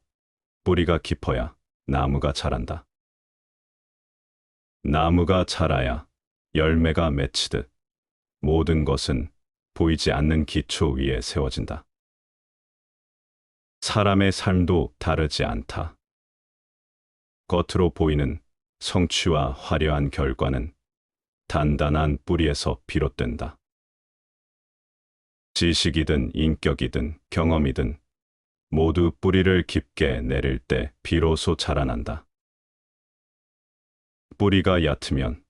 뿌리가 깊어야 나무가 자란다. 나무가 자라야 열매가 맺히듯 모든 것은 보이지 않는 기초 위에 세워진다. 사람의 삶도 다르지 않다. 겉으로 보이는 성취와 화려한 결과는 단단한 뿌리에서 비롯된다. 지식이든 인격이든 경험이든 모두 뿌리를 깊게 내릴 때 비로소 자라난다. 뿌리가 얕으면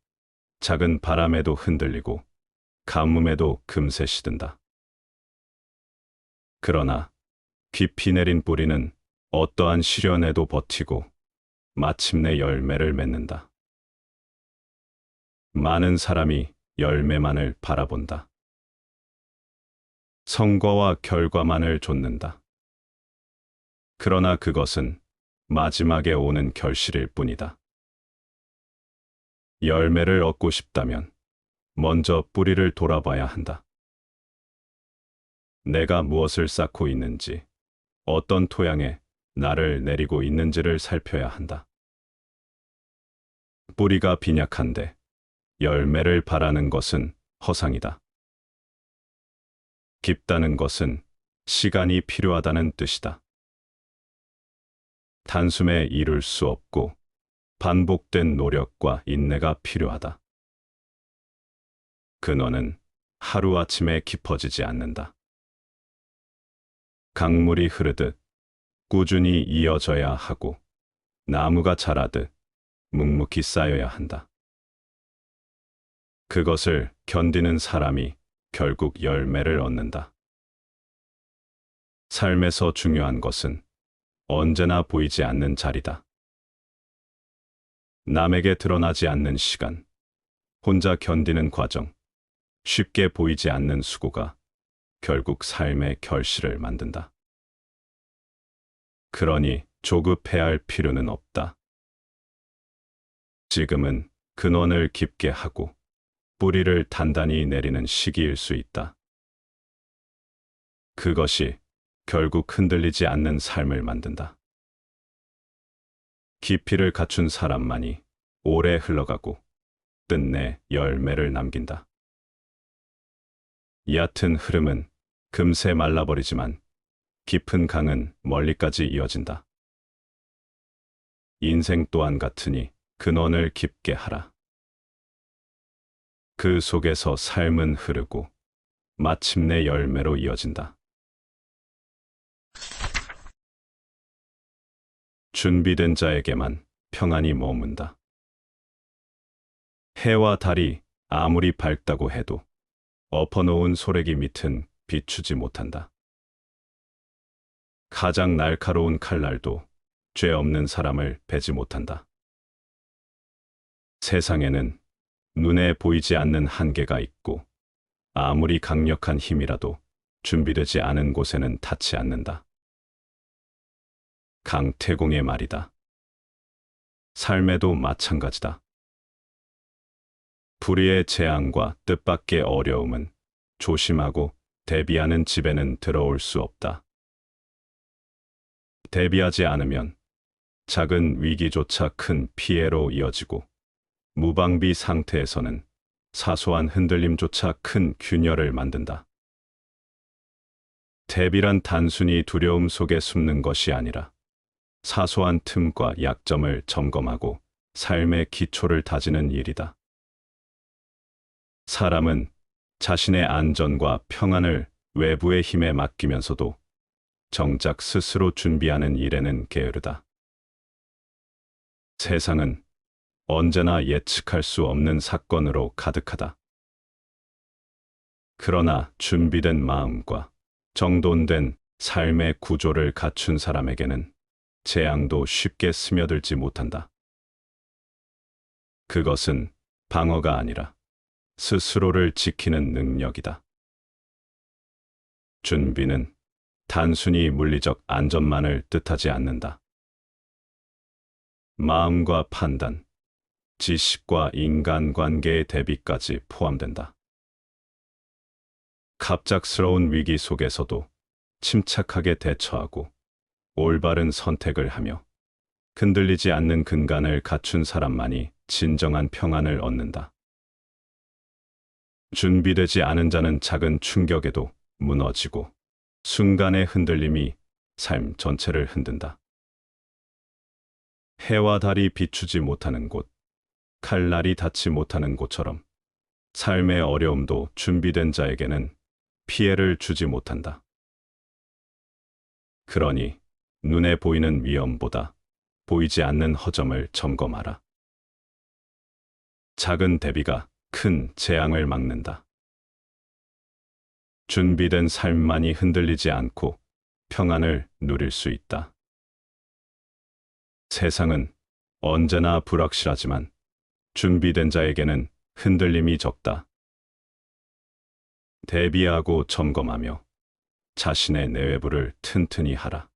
작은 바람에도 흔들리고 가뭄에도 금세 시든다. 그러나 깊이 내린 뿌리는 어떠한 시련에도 버티고 마침내 열매를 맺는다. 많은 사람이 열매만을 바라본다. 성과와 결과만을 좇는다. 그러나 그것은 마지막에 오는 결실일 뿐이다. 열매를 얻고 싶다면 먼저 뿌리를 돌아봐야 한다. 내가 무엇을 쌓고 있는지, 어떤 토양에 나를 내리고 있는지를 살펴야 한다. 뿌리가 빈약한데 열매를 바라는 것은 허상이다. 깊다는 것은 시간이 필요하다는 뜻이다. 단숨에 이룰 수 없고 반복된 노력과 인내가 필요하다. 근원은 하루아침에 깊어지지 않는다. 강물이 흐르듯 꾸준히 이어져야 하고 나무가 자라듯 묵묵히 쌓여야 한다. 그것을 견디는 사람이 결국 열매를 얻는다. 삶에서 중요한 것은 언제나 보이지 않는 자리다. 남에게 드러나지 않는 시간, 혼자 견디는 과정, 쉽게 보이지 않는 수고가 결국 삶의 결실을 만든다. 그러니 조급해할 필요는 없다. 지금은 근원을 깊게 하고 뿌리를 단단히 내리는 시기일 수 있다. 그것이 결국 흔들리지 않는 삶을 만든다. 깊이를 갖춘 사람만이 오래 흘러가고 끝내 열매를 남긴다. 얕은 흐름은 금세 말라버리지만 깊은 강은 멀리까지 이어진다. 인생 또한 같으니 근원을 깊게 하라. 그 속에서 삶은 흐르고 마침내 열매로 이어진다. 준비된 자에게만 평안이 머문다. 해와 달이 아무리 밝다고 해도 엎어놓은 소래기 밑은 비추지 못한다. 가장 날카로운 칼날도 죄 없는 사람을 베지 못한다. 세상에는 눈에 보이지 않는 한계가 있고 아무리 강력한 힘이라도 준비되지 않은 곳에는 닿지 않는다. 강태공의 말이다. 삶에도 마찬가지다. 불의의 재앙과 뜻밖의 어려움은 조심하고 대비하는 집에는 들어올 수 없다. 대비하지 않으면 작은 위기조차 큰 피해로 이어지고 무방비 상태에서는 사소한 흔들림조차 큰 균열을 만든다. 대비란 단순히 두려움 속에 숨는 것이 아니라 사소한 틈과 약점을 점검하고 삶의 기초를 다지는 일이다. 사람은 자신의 안전과 평안을 외부의 힘에 맡기면서도 정작 스스로 준비하는 일에는 게으르다. 세상은 언제나 예측할 수 없는 사건으로 가득하다. 그러나 준비된 마음과 정돈된 삶의 구조를 갖춘 사람에게는 재앙도 쉽게 스며들지 못한다. 그것은 방어가 아니라 스스로를 지키는 능력이다. 준비는 단순히 물리적 안전만을 뜻하지 않는다. 마음과 판단, 지식과 인간관계의 대비까지 포함된다. 갑작스러운 위기 속에서도 침착하게 대처하고 올바른 선택을 하며 흔들리지 않는 근간을 갖춘 사람만이 진정한 평안을 얻는다. 준비되지 않은 자는 작은 충격에도 무너지고 순간의 흔들림이 삶 전체를 흔든다. 해와 달이 비추지 못하는 곳, 칼날이 닿지 못하는 곳처럼 삶의 어려움도 준비된 자에게는 피해를 주지 못한다. 그러니 눈에 보이는 위험보다 보이지 않는 허점을 점검하라. 작은 대비가 큰 재앙을 막는다. 준비된 삶만이 흔들리지 않고 평안을 누릴 수 있다. 세상은 언제나 불확실하지만 준비된 자에게는 흔들림이 적다. 대비하고 점검하며 자신의 내외부를 튼튼히 하라.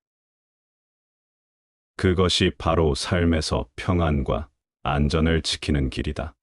그것이 바로 삶에서 평안과 안전을 지키는 길이다.